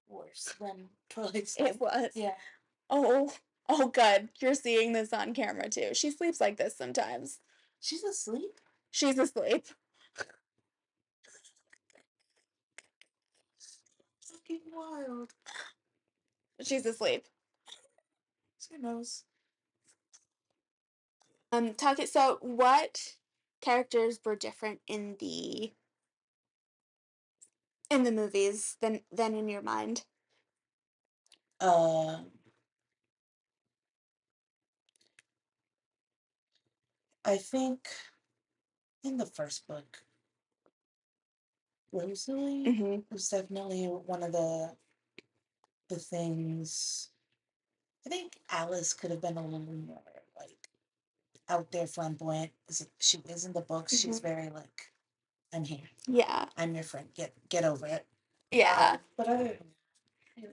worse than Twilight stuff. It was. Yeah. Oh, good. You're seeing this on camera too. She sleeps like this sometimes. She's asleep? She's asleep. Fucking wild. She's asleep. Who knows? So what characters were different in the movies than in your mind? I think in the first book, Rosalie was definitely one of the things. I think Alice could have been a little more like out there, flamboyant. She is in the books. She's very like, I'm here. Yeah. I'm your friend. Get over it. Yeah. But other than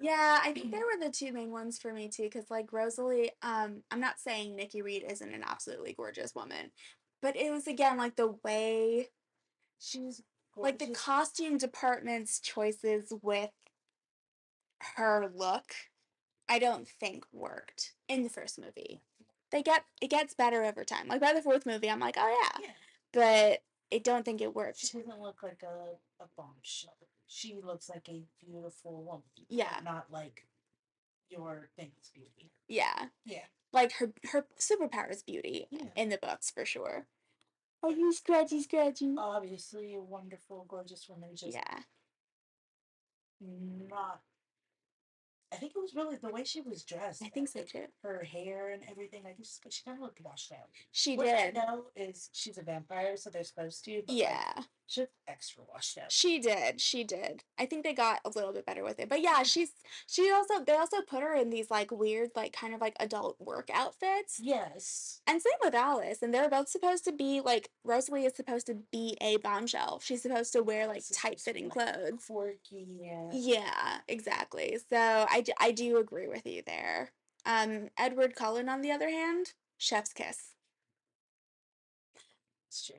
yeah, I think they were the two main ones for me too, because like Rosalie, I'm not saying Nikki Reed isn't an absolutely gorgeous woman, but it was again like the way she's like the costume department's choices with her look, I don't think worked in the first movie. It gets better over time. Like by the fourth movie, I'm like, oh yeah. But I don't think it worked. She doesn't look like a bombshell. She looks like a beautiful woman. Yeah. Not like your famous beauty. Yeah. Yeah. Like her superpower is beauty in the books for sure. Oh, you scratchy. Obviously a wonderful, gorgeous woman. Just not I think it was really the way she was dressed. I think so too. Her hair and everything. She kind of looked washed out. She Which did. I know is she's a vampire, so they're supposed to. But Yeah. she looked extra washed out. She did. She did. I think they got a little bit better with it. But yeah, she also they also put her in these like weird like kind of like adult work outfits. Yes. And same with Alice. And they're both supposed to be like Rosalie is supposed to be a bombshell. She's supposed to wear like tight fitting clothes. Quirky. Yeah. Yeah, exactly. So I do agree with you there. Edward Cullen, on the other hand, chef's kiss. It's true.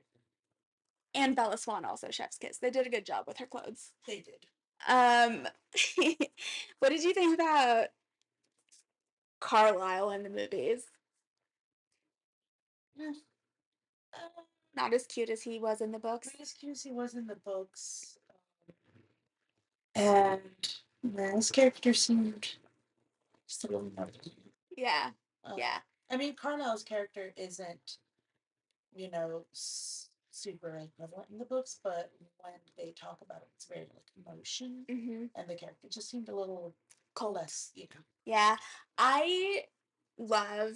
And Bella Swan also chef's kiss. They did a good job with her clothes. They did. Um, what did you think about Carlisle in the movies? Not as cute as he was in the books. Not as cute as he was in the books. And his character seemed just a little more. Yeah, yeah. I mean, Carlisle's character isn't, super like prevalent in the books, but when they talk about it, it's very like emotion, and the character just seemed a little Cold. less, Yeah, I love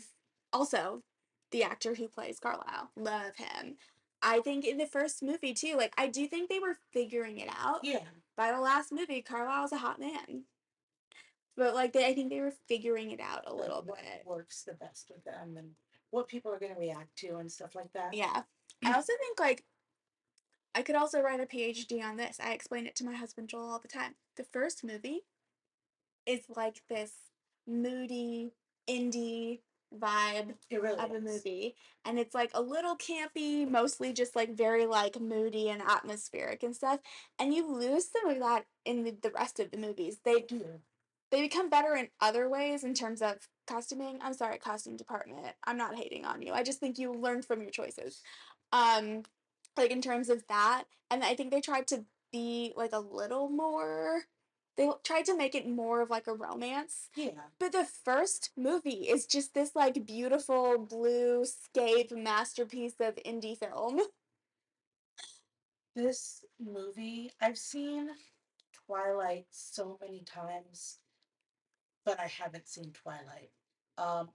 also the actor who plays Carlisle. Love him. I think in the first movie too, like I do think they were figuring it out. Yeah. By the last movie, Carlisle's a hot man. But like I think they were figuring it out a little What bit. works the best with them and what people are going to react to and stuff like that. Yeah. I also think like I could also write a PhD on this. I explain it to my husband Joel all the time. The first movie is like this moody indie vibe of a movie, and it's like a little campy, mostly just like very like moody and atmospheric and stuff, and you lose some of that in the rest of the movies. They become better in other ways in terms of costuming. I'm sorry, costume department, I'm not hating on you, I just think you learned from your choices. um like in terms of that, and I think they tried to be like a little more, they tried to make it more of like a romance. Yeah. But the first movie is just this like beautiful blue scape masterpiece of indie film. This movie, I've seen Twilight so many times, but I haven't seen Twilight.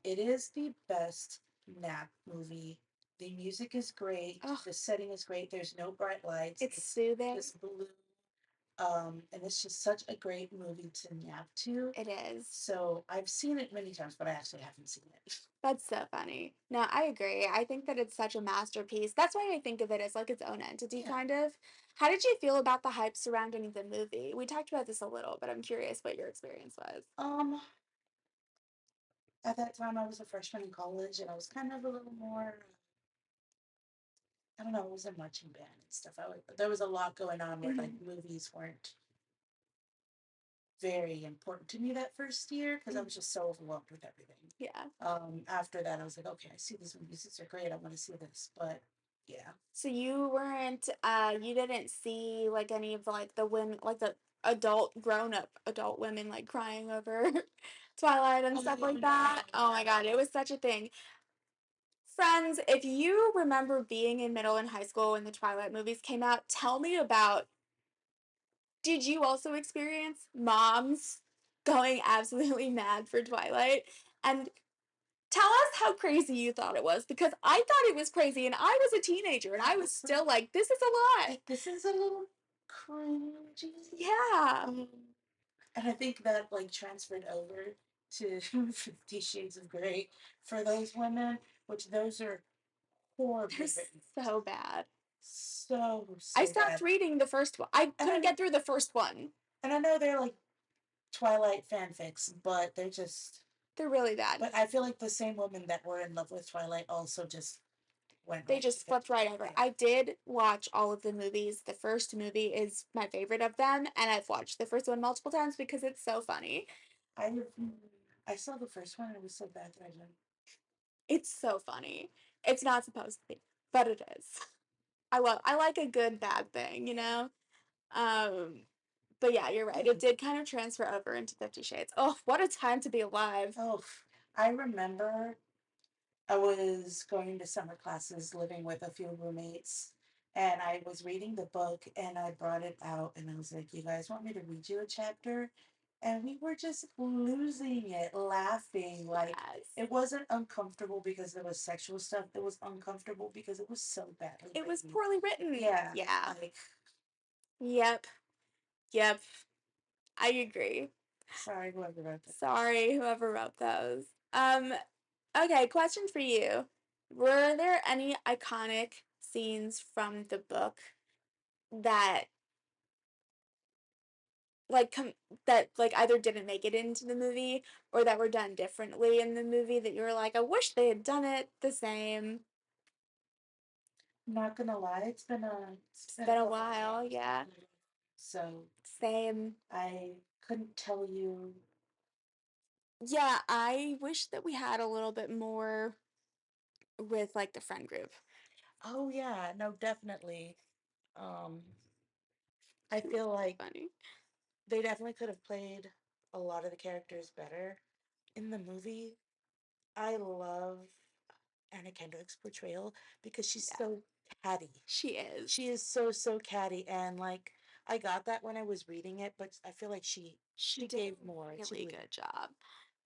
It is the best nap movie. The music is great. Ugh. The setting is great. There's no bright lights. It's soothing. This blue. And it's just such a great movie to nap to. It is. So I've seen it many times, but I actually haven't seen it. That's so funny. No, I agree. I think that it's such a masterpiece. That's why I think of it as like its own entity, kind of. How did you feel about the hype surrounding the movie? We talked about this a little, but I'm curious what your experience was. At that time, I was a freshman in college, and I was kind of a little more. I don't know. I was in marching band and stuff. There was a lot going on where like movies weren't very important to me that first year because I was just so overwhelmed with everything. Yeah. After that, I was like, okay, I see these movies. These are great. I want to see this, but yeah. So you weren't, you didn't see like any of like the women, like the grown up adult women like crying over Twilight and stuff like that. Oh my God, it was such a thing. Friends, if you remember being in middle and high school when the Twilight movies came out, tell me about, did you also experience moms going absolutely mad for Twilight? And tell us how crazy you thought it was, because I thought it was crazy and I was a teenager and I was still like, this is a lot. This is a little cringy. Yeah. And I think that like transferred over to 50 Shades of Grey for those women, which those are horribly written. So bad. So I stopped bad. reading the first one. I couldn't get through the first one. And I know they're like Twilight fanfics, but they're really bad. But I feel like the same women that were in love with Twilight also just went. They just flipped right over. I did watch all of the movies. The first movie is my favorite of them, and I've watched the first one multiple times because it's so funny. I saw the first one and it was so bad that I didn't. It's so funny. It's not supposed to be, but it is. I like a good bad thing, you know? But yeah, you're right. It did kind of transfer over into 50 Shades. Oh, what a time to be alive. Oh, I remember I was going to summer classes living with a few roommates and I was reading the book and I brought it out and I was like, you guys want me to read you a chapter? and we were just losing it, laughing. Like, Yes. it wasn't uncomfortable because there was sexual stuff. It was uncomfortable because it was so badly It was written. poorly written. Yeah. Yeah. Like, Yep. Yep. I agree. sorry, whoever wrote that. Sorry, whoever wrote those. Okay, question for you. Were there any iconic scenes from the book that like that like either didn't make it into the movie or that were done differently in the movie that you were like, I wish they had done it the same? Not gonna lie, It's been been a a couple while, years. yeah. So Same. I couldn't tell you. Yeah, I wish that we had a little bit more with like the friend group. Oh yeah, no, definitely. Um, I feel like Funny. they definitely could have played a lot of the characters better in the movie. I love Anna Kendrick's portrayal because she's Yeah, so catty. she is. She is so so catty, and like I got that when I was reading it, but I feel like She she did gave a more. really good job.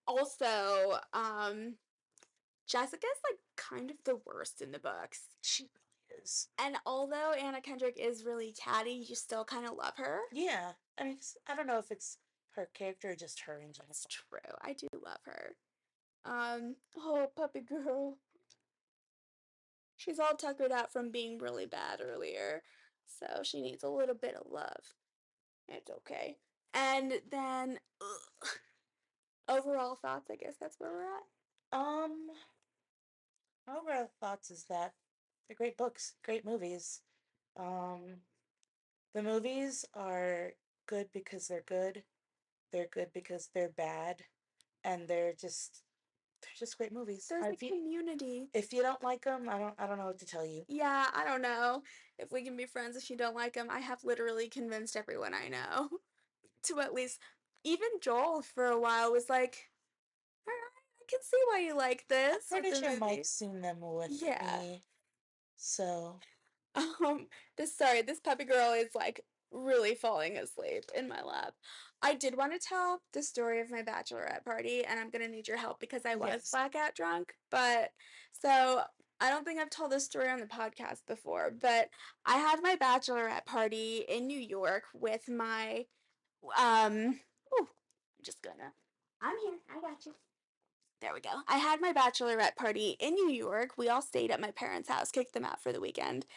Also, Jessica's like kind of the worst in the books. She really is. And although Anna Kendrick is really catty, you still kind of love her. Yeah, I mean, I don't know if it's her character or just her in general. That's true. I do love her. Oh, puppy girl. She's all tuckered out from being really bad earlier, so she needs a little bit of love. It's okay. And then, overall thoughts, I guess that's where we're at. Um, my overall thoughts is that they're great books, great movies. Um, the movies are good because they're good. They're good because they're bad, and they're just great movies. There's a community. If you don't like them, I don't know what to tell you. Yeah, I don't know if we can be friends if you don't like them. I have literally convinced everyone I know to at least, even Joel for a while was like, all right, I can see why you like I'm this with pretty the sure movie. Mike's seen them with Yeah. me, so Um, this puppy girl is like really falling asleep in my lap. I did want to tell the story of my bachelorette party, and I'm gonna need your help because I was yes. blackout drunk. But so I don't think I've told this story on the podcast before, but I had my bachelorette party in New York with my ooh, I'm just gonna I'm here, I got you. There we go. I had my bachelorette party in New York. We all stayed at my parents' house, kicked them out for the weekend.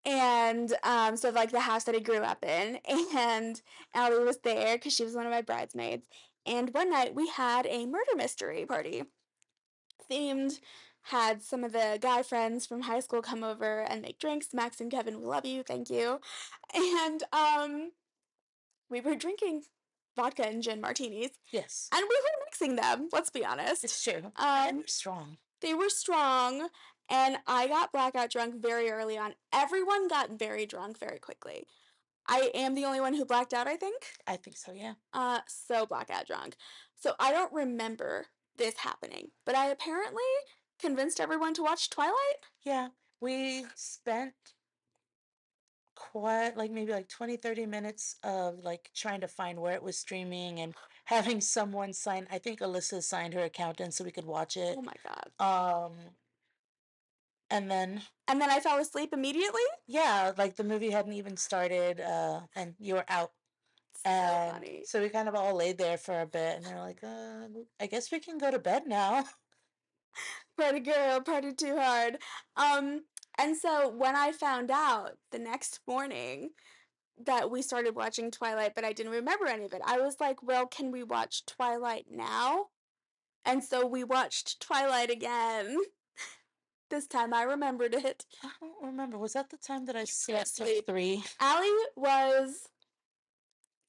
And so like the house that I grew up in, and Allie was there because she was one of my bridesmaids. And one night we had a murder mystery party themed. Had some of the guy friends from high school come over and make drinks. Max and Kevin, we love you, thank you. And we were drinking vodka and gin martinis, Yes. and we were mixing them. Let's be honest. It's true. They were strong. They were strong, and I got blackout drunk very early on. Everyone got very drunk very quickly. I am the only one who blacked out, I think. I think so, yeah. So blackout drunk. So I don't remember this happening, but I apparently convinced everyone to watch Twilight. Yeah. We spent quite like maybe like 20-30 minutes of like trying to find where it was streaming and having someone sign. I think Alyssa signed her account in so we could watch it. Oh my god. Um and then And then I fell asleep immediately. yeah, like the movie hadn't even started, and you were out. So And funny. so we kind of all laid there for a bit and they're like, I guess we can go to bed now. Party girl, party too hard. Um, and so when I found out the next morning that we started watching Twilight, but I didn't remember any of it, I was like, well, can we watch Twilight now? And so we watched Twilight again. This time I remembered it. I don't remember. Was that the time that I slept till asleep. 3? Allie was.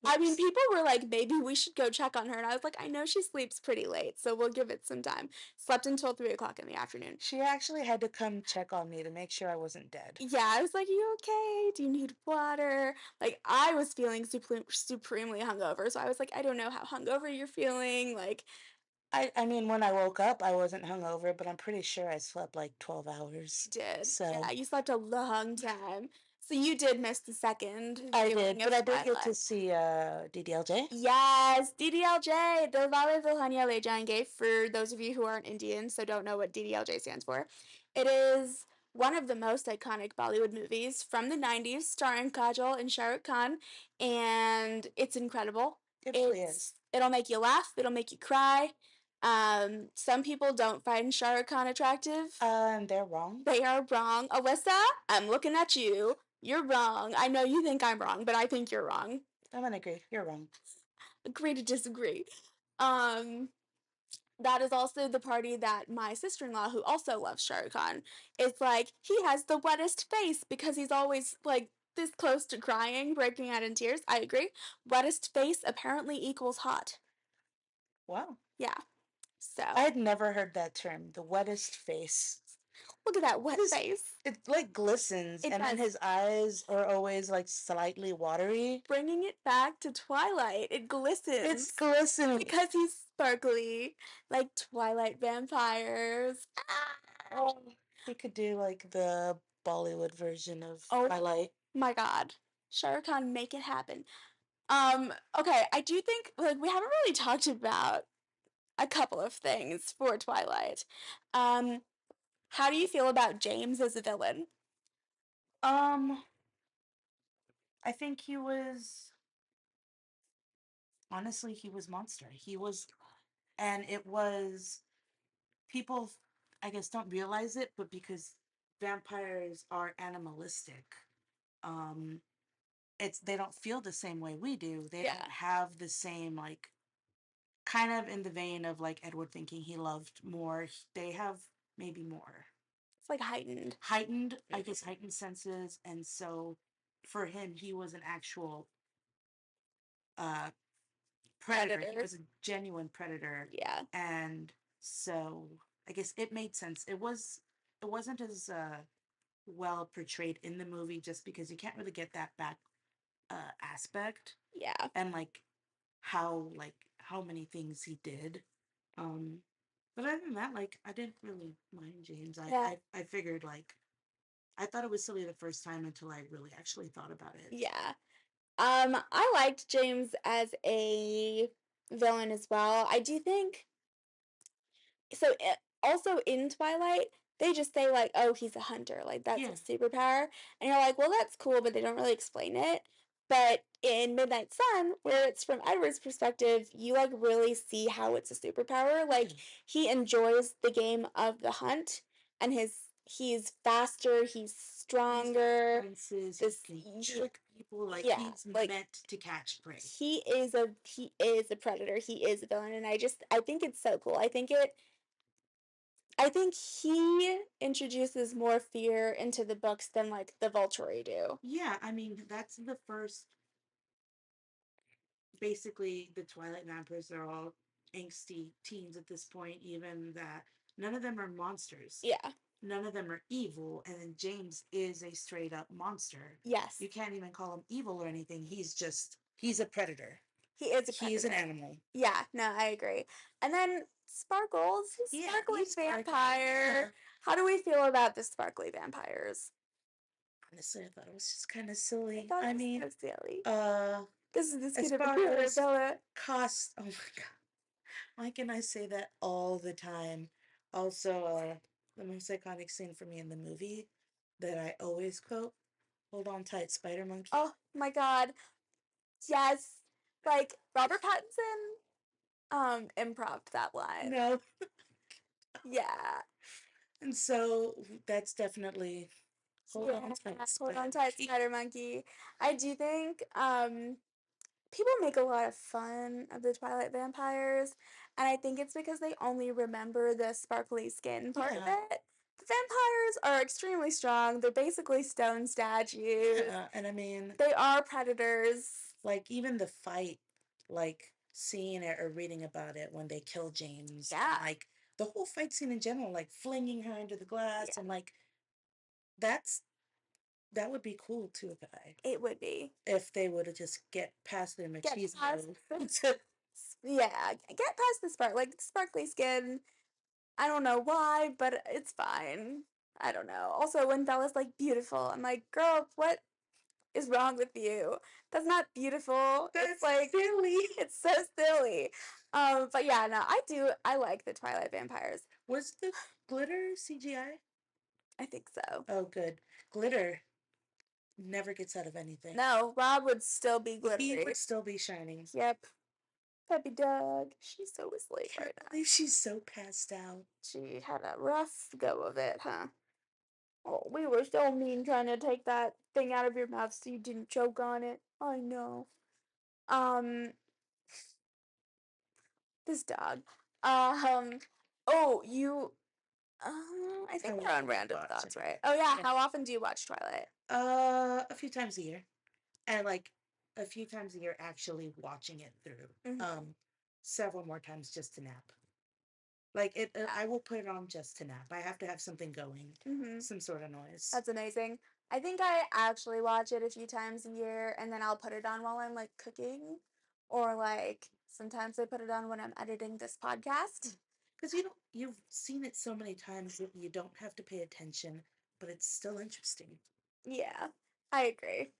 I mean, Yes. people were like, maybe we should go check on her. And I was like, I know she sleeps pretty late, so we'll give it some time. Slept until 3 o'clock in the afternoon. She actually had to come check on me to make sure I wasn't dead. Yeah, I was like, you okay? Do you need water? Like, I was feeling supremely hungover. So I was like, I don't know how hungover you're feeling. Like, I mean, when I woke up, I wasn't hungover, but I'm pretty sure I slept like 12 hours. did. So, Yeah, you slept a long time. So you did miss the second I viewing did, of but I did get to Twilight. see DDLJ. Yes, DDLJ, the Vale Vilhania Le Jaenge, for those of you who aren't Indian, so don't know what DDLJ stands for. It is one of the most iconic Bollywood movies from the 90s, starring Kajol and Shah Rukh Khan, and it's incredible. It really is. It'll make you laugh, it'll make you cry. Some people don't find Shah Rukh Khan attractive. They're wrong. They are wrong. Alyssa, I'm looking at you. You're wrong. I know you think I'm wrong, but I think you're wrong. I'm gonna agree. You're wrong. Agree to disagree. Um, that is also the party that my sister-in-law, who also loves Shah Rukh Khan, is like, he has the wettest face because he's always like this close to crying, breaking out in tears. I agree. Wettest face apparently equals hot. Wow. Yeah. So I had never heard that term, the wettest face. look at that wet face. It like glistens, It and then does. his eyes are always like slightly watery. Bringing it back to Twilight, it glistens. It's glistening. Because he's sparkly, like Twilight vampires. Oh, we could do like the Bollywood version of Oh. Twilight. My God. Shah Rukh Khan, make it happen. Okay, I do think like we haven't really talked about a couple of things for Twilight. How do you feel about James as a villain? I think honestly, he was monster. And it was people, I guess, don't realize it, but because vampires are animalistic, um, they don't feel the same way we do. They don't have the same like kind of in the vein of like Edward thinking he loved more. They have maybe more. It's like heightened. I guess heightened senses, and so for him, he was an actual uh predator. He was a genuine predator. Yeah. And so I guess it made sense. It wasn't as well portrayed in the movie just because you can't really get that back aspect. Yeah. And like how many things he did. But other than that, like I didn't really mind James. I figured like I thought it was silly the first time until I really actually thought about it. Yeah. I liked James as a villain as well. I do think so. Also in Twilight, they just say like, "Oh, he's a hunter," like that's a superpower, and you're like, "Well, that's cool," but they don't really explain it. But in Midnight Sun, where it's from Edward's perspective, you like really see how it's a superpower. Like he enjoys the game of the hunt, and he's faster, he's stronger. This trick people like he's meant to catch prey. He is a predator. He is a villain, and I think it's so cool. I think he introduces more fear into the books than like the Volturi do. Yeah, I mean that's the first. Basically, the Twilight vampires are all angsty teens at this point. Even that none of them are monsters. Yeah. None of them are evil, and then James is a straight up monster. Yes. You can't even call him evil or anything. He's a predator. He is a predator. He's an animal. Yeah, no, I agree. And then Sparkles, he's sparkly vampire. How do we feel about the sparkly vampires? Honestly, I thought it was just kind of silly. I mean, so silly. This is as kid far of as Bella. cost. Oh my god, why can I say that all the time? Also, the most iconic scene for me in the movie that I always quote: "Hold on tight, Spider Monkey." Oh my god, yes! Like Robert Pattinson, improv that line. No. Yeah. And so that's definitely hold on tight, Spider Monkey. I do think people make a lot of fun of the Twilight vampires, and I think it's because they only remember the sparkly skin part of it. The vampires are extremely strong. They're basically stone statues. Yeah, and I mean they are predators. Like even the fight, like seeing it or reading about it when they kill James. Yeah. And, like the whole fight scene in general, like flinging her into the glass and like that would be cool to a guy. It would be. If they would have just get past their machismo. Yeah, get past the sparkly skin. I don't know why, but it's fine. I don't know. Also, when Bella's like beautiful, I'm like, girl, what is wrong with you? That's not beautiful. That's It's like silly. it's so silly. But yeah, no, I like the Twilight vampires. Was the glitter CGI? I think so. Oh, good. Glitter never gets out of anything. No, Rob would still be He glittery. would still be shining. Yep. Puppy dog. She's so asleep Can't right now. believe she's so passed out. She had a rough go of it, huh? Oh, we were so mean trying to take that thing out of your mouth so you didn't choke on it. I know. Um, this dog. Um, oh, you. I think How we're on often do you random watch thoughts, it? right? Oh yeah. Yeah. How often do you watch Twilight? A few times a year. And like a few times a year actually watching it through. Mhm. Several more times just to nap. Like I will put it on just to nap. I have to have something going, Mhm. some sort of noise. That's amazing. I think I actually watch it a few times a year, and then I'll put it on while I'm like cooking, or like sometimes I put it on when I'm editing this podcast. Because you've seen it so many times that you don't have to pay attention, but it's still interesting. Yeah, I agree.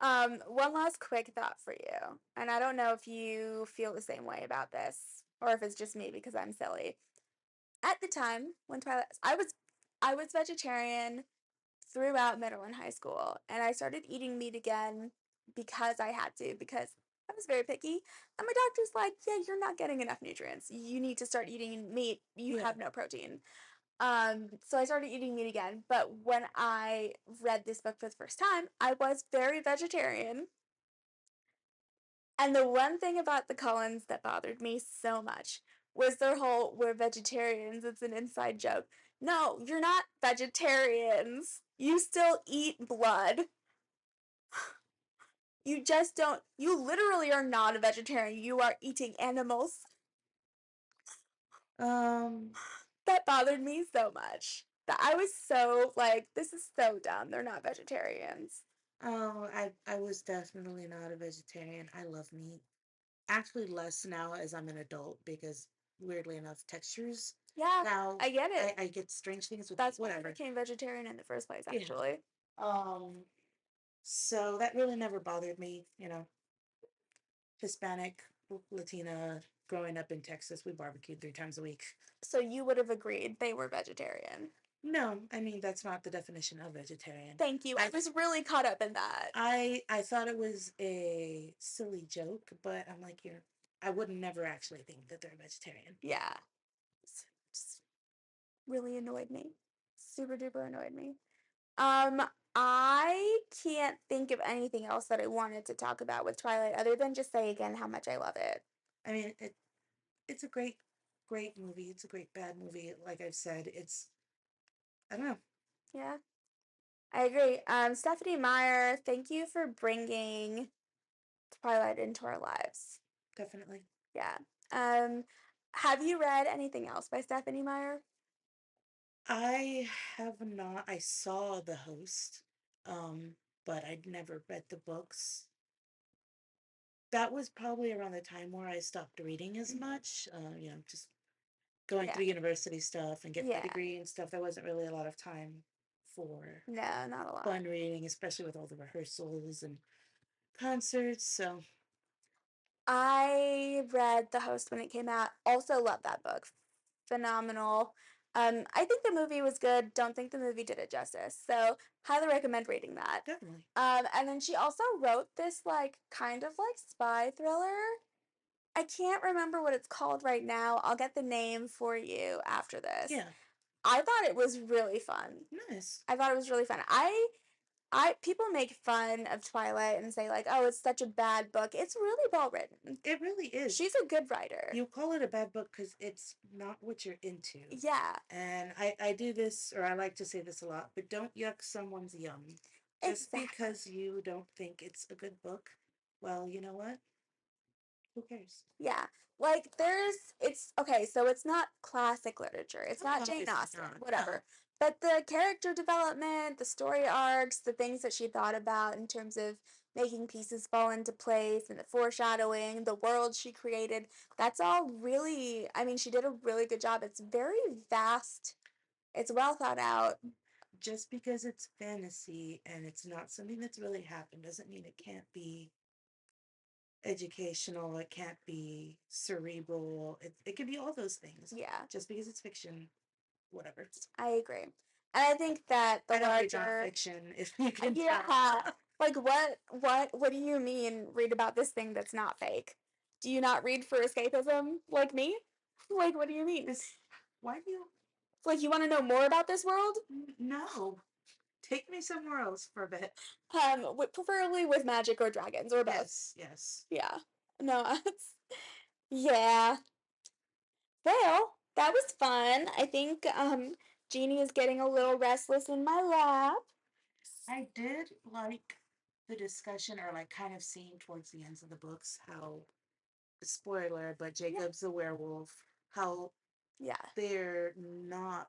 One last quick thought for you, and I don't know if you feel the same way about this, or if it's just me because I'm silly. At the time when Twilight, I was vegetarian throughout middle and high school, and I started eating meat again because I had to, because I was very picky. And my doctor's like, yeah, you're not getting enough nutrients. You need to start eating meat. You Yeah. have no protein. So I started eating meat again. But when I read this book for the first time, I was very vegetarian. And the one thing about the Cullens that bothered me so much was their whole "we're vegetarians, it's an inside joke." No, you're not vegetarians. You still eat blood. You just don't, you literally are not a vegetarian. You are eating animals. Um, That bothered me so much. That I was so like, this is so dumb. They're not vegetarians. oh, I was definitely not a vegetarian. I love meat. Actually, less now as I'm an adult because weirdly enough, textures. Yeah, Now I get it. I get strange things with That's why I whatever. became vegetarian in the first place, Yeah. actually. Um, so that really never bothered me, Hispanic, Latina, growing up in Texas, we barbecued 3 times a week. So you would have agreed they were vegetarian. No, I mean that's not the definition of vegetarian. Thank you. I was really caught up in that. I thought it was a silly joke, but I'm like, I would never actually think that they're a vegetarian. Yeah. Just really annoyed me. Super duper annoyed me. Um, I can't think of anything else that I wanted to talk about with Twilight other than just say again how much I love it. I mean, it's a great movie. It's a great bad movie. Like I've said, I don't know, Yeah, I agree. Stephanie Meyer, thank you for bringing Twilight into our lives. definitely. Yeah. Um, have you read anything else by Stephanie Meyer? I have not. I saw The Host, but I'd never read the books. That was probably around the time where I stopped reading as Mhm. much. Just going Yeah. through university stuff and getting my Yeah. degree and stuff. There wasn't really a lot of time for No, not a lot. fun reading, especially with all the rehearsals and concerts. So I read The Host when it came out. Also love that book. Phenomenal. I think the movie was good. Don't think the movie did it justice. So highly recommend reading that. definitely, And then she also wrote this like kind of like spy thriller. I can't remember what it's called right now. I'll get the name for you after this. yeah, I thought it was really fun. nice. I thought it was really fun. I people make fun of Twilight and say like, "Oh, it's such a bad book." It's really well written. It really is. She's a good writer. You call it a bad book because it's not what you're into. Yeah. And I do this, or I like to say this a lot, but don't yuck someone's yum. Just Exactly. because you don't think it's a good book, well, you know what? Who cares? Yeah. Like it's okay, so it's not classic literature. It's not Jane Obviously Austen, not. No. whatever. But the character development, the story arcs, the things that she thought about in terms of making pieces fall into place and the foreshadowing, the world she created, that's all really, I mean, she did a really good job. It's very vast. It's well thought out. just because it's fantasy and it's not something that's really happened doesn't mean it can't be educational, it can't be cerebral, it can be all those things. Yeah. Just because it's fiction, whatever. I agree. And I think that the I don't read larger nonfiction, if you can tell. Yeah. Like what do you mean read about this thing that's not fake? Do you not read for escapism like me? Like what do you mean? Why do you It's like you want to know more about this world? no. Take me somewhere else for a bit. Preferably with magic or dragons or both. Yes, yes. Yeah. No, yeah. Well, that was fun. I think Jeannie is getting a little restless in my lap. I did like the discussion or like kind of seeing towards the ends of the books how spoiler, but Jacob's the werewolf, how Yeah. they're not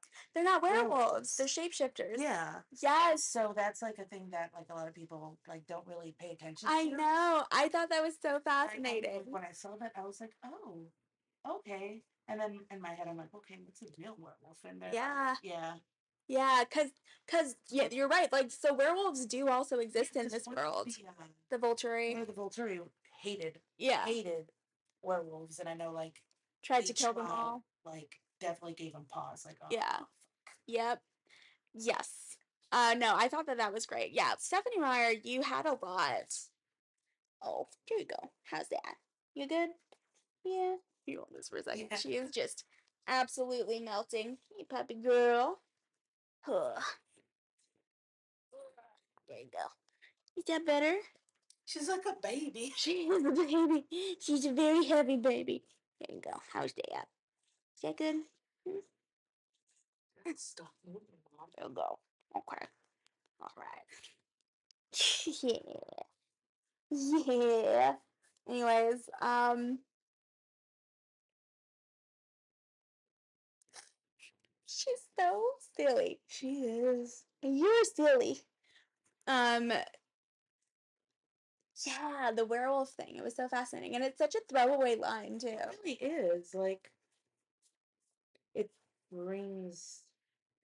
werewolves. They're shapeshifters. Yeah. Yes. So that's like a thing that like a lot of people like don't really pay attention I to. know. I thought that was so fascinating. When I saw that, I was like, oh, okay. And then in my head, I'm like, okay, what's a real werewolf? And then, Yeah. yeah. Yeah, cause yeah, you're right. Like, so werewolves do also exist in this world. The Volturi. The Volturi hated Yeah. hated werewolves, and I know like tried to kill them all. Like definitely gave them pause. Like, oh, Yeah. Yep. Yes. No, I thought that that was great. Yeah, Stephanie Meyer, you had a lot. Oh, here you go. How's that? You good? Yeah. You hold this for a second. Yeah. She is just absolutely melting. Hey, puppy girl. Huh. There you go. Is that better? She's like a baby. She is a baby. She's a very heavy baby. There you go. How's that? Is that good? Stop moving, Mom. There you go. Okay. All right. Yeah. Yeah. Anyways, she's so silly. She is. You're silly. Yeah, the werewolf thing. It was so fascinating. And it's such a throwaway line, too. It really is. Like, it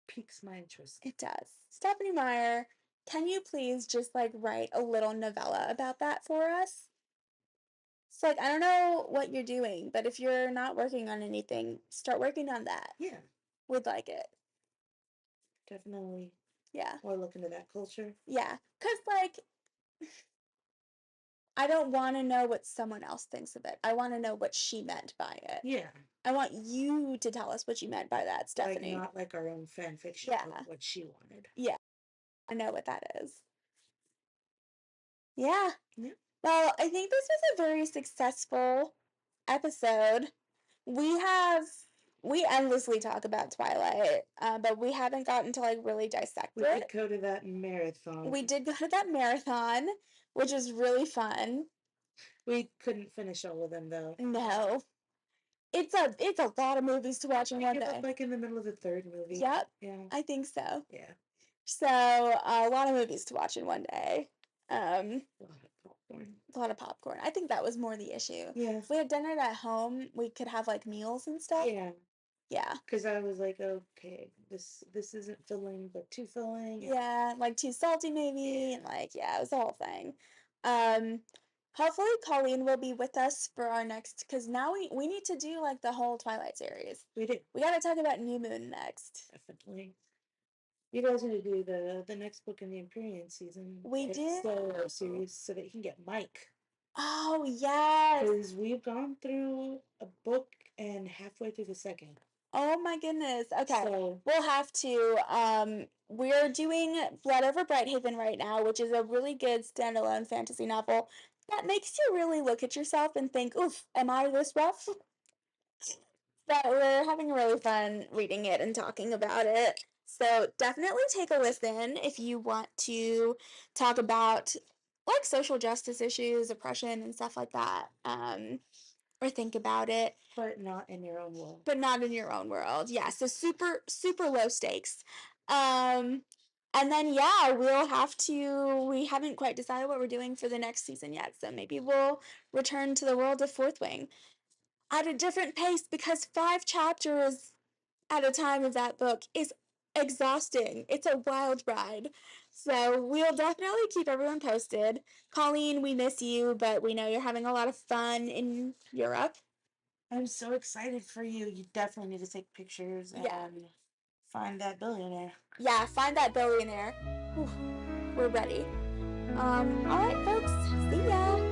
piques my interest. It does. Stephanie Meyer, can you please just like write a little novella about that for us? It's like, I don't know what you're doing, but if you're not working on anything, start working on that. Yeah. We'd like it. Definitely. Yeah. Or look into that culture. Yeah. Because, like, I don't want to know what someone else thinks of it. I want to know what she meant by it. Yeah. I want you to tell us what you meant by that, Stephanie. Like, not like our own fan fiction, Yeah. what she wanted. Yeah. I know what that is. Yeah. Yeah. Well, I think this was a very successful episode. We endlessly talk about Twilight, but we haven't gotten to like really dissect We it. did go to that marathon. We did go to that marathon, which was really fun. We couldn't finish all of them though. No. It's a lot of movies to watch in one day. Like in the middle of the third movie. Yep. Yeah. I think so. Yeah. So a lot of movies to watch in one day. A lot of popcorn. A lot of popcorn. I think that was more the issue. Yeah. If we had dinner at home, we could have like meals and stuff. Yeah. Yeah. Because I was like, okay, this isn't filling, but too filling. Yeah, like too salty maybe, and like yeah, it was the whole thing. Hopefully Colleen will be with us for our next, because now we need to do like the whole Twilight series. We do. We got to talk about New Moon next. Definitely. You guys need to do the next book in the Empyrean season. We did. Series so that you can get Mike. Oh yes. Because we've gone through a book and halfway through the second. Oh my goodness. Okay. So, we'll have to. We're doing Blood Over Brighthaven right now, which is a really good standalone fantasy novel that makes you really look at yourself and think, oof, am I this rough? But we're having really fun reading it and talking about it. So definitely take a listen if you want to talk about like social justice issues, oppression, and stuff like that. Or think about it. But not in your own world. But not in your own world. Yeah, so super, super low stakes. And then, yeah, we haven't quite decided what we're doing for the next season yet, so maybe we'll return to the world of Fourth Wing at a different pace, because 5 chapters at a time of that book is exhausting. It's a wild ride. So we'll definitely keep everyone posted. Colleen, we miss you, but we know you're having a lot of fun in Europe. I'm so excited for you. You definitely need to take pictures Yeah. and find that billionaire. Yeah, find that billionaire. Whew, we're ready. All right, folks. See ya.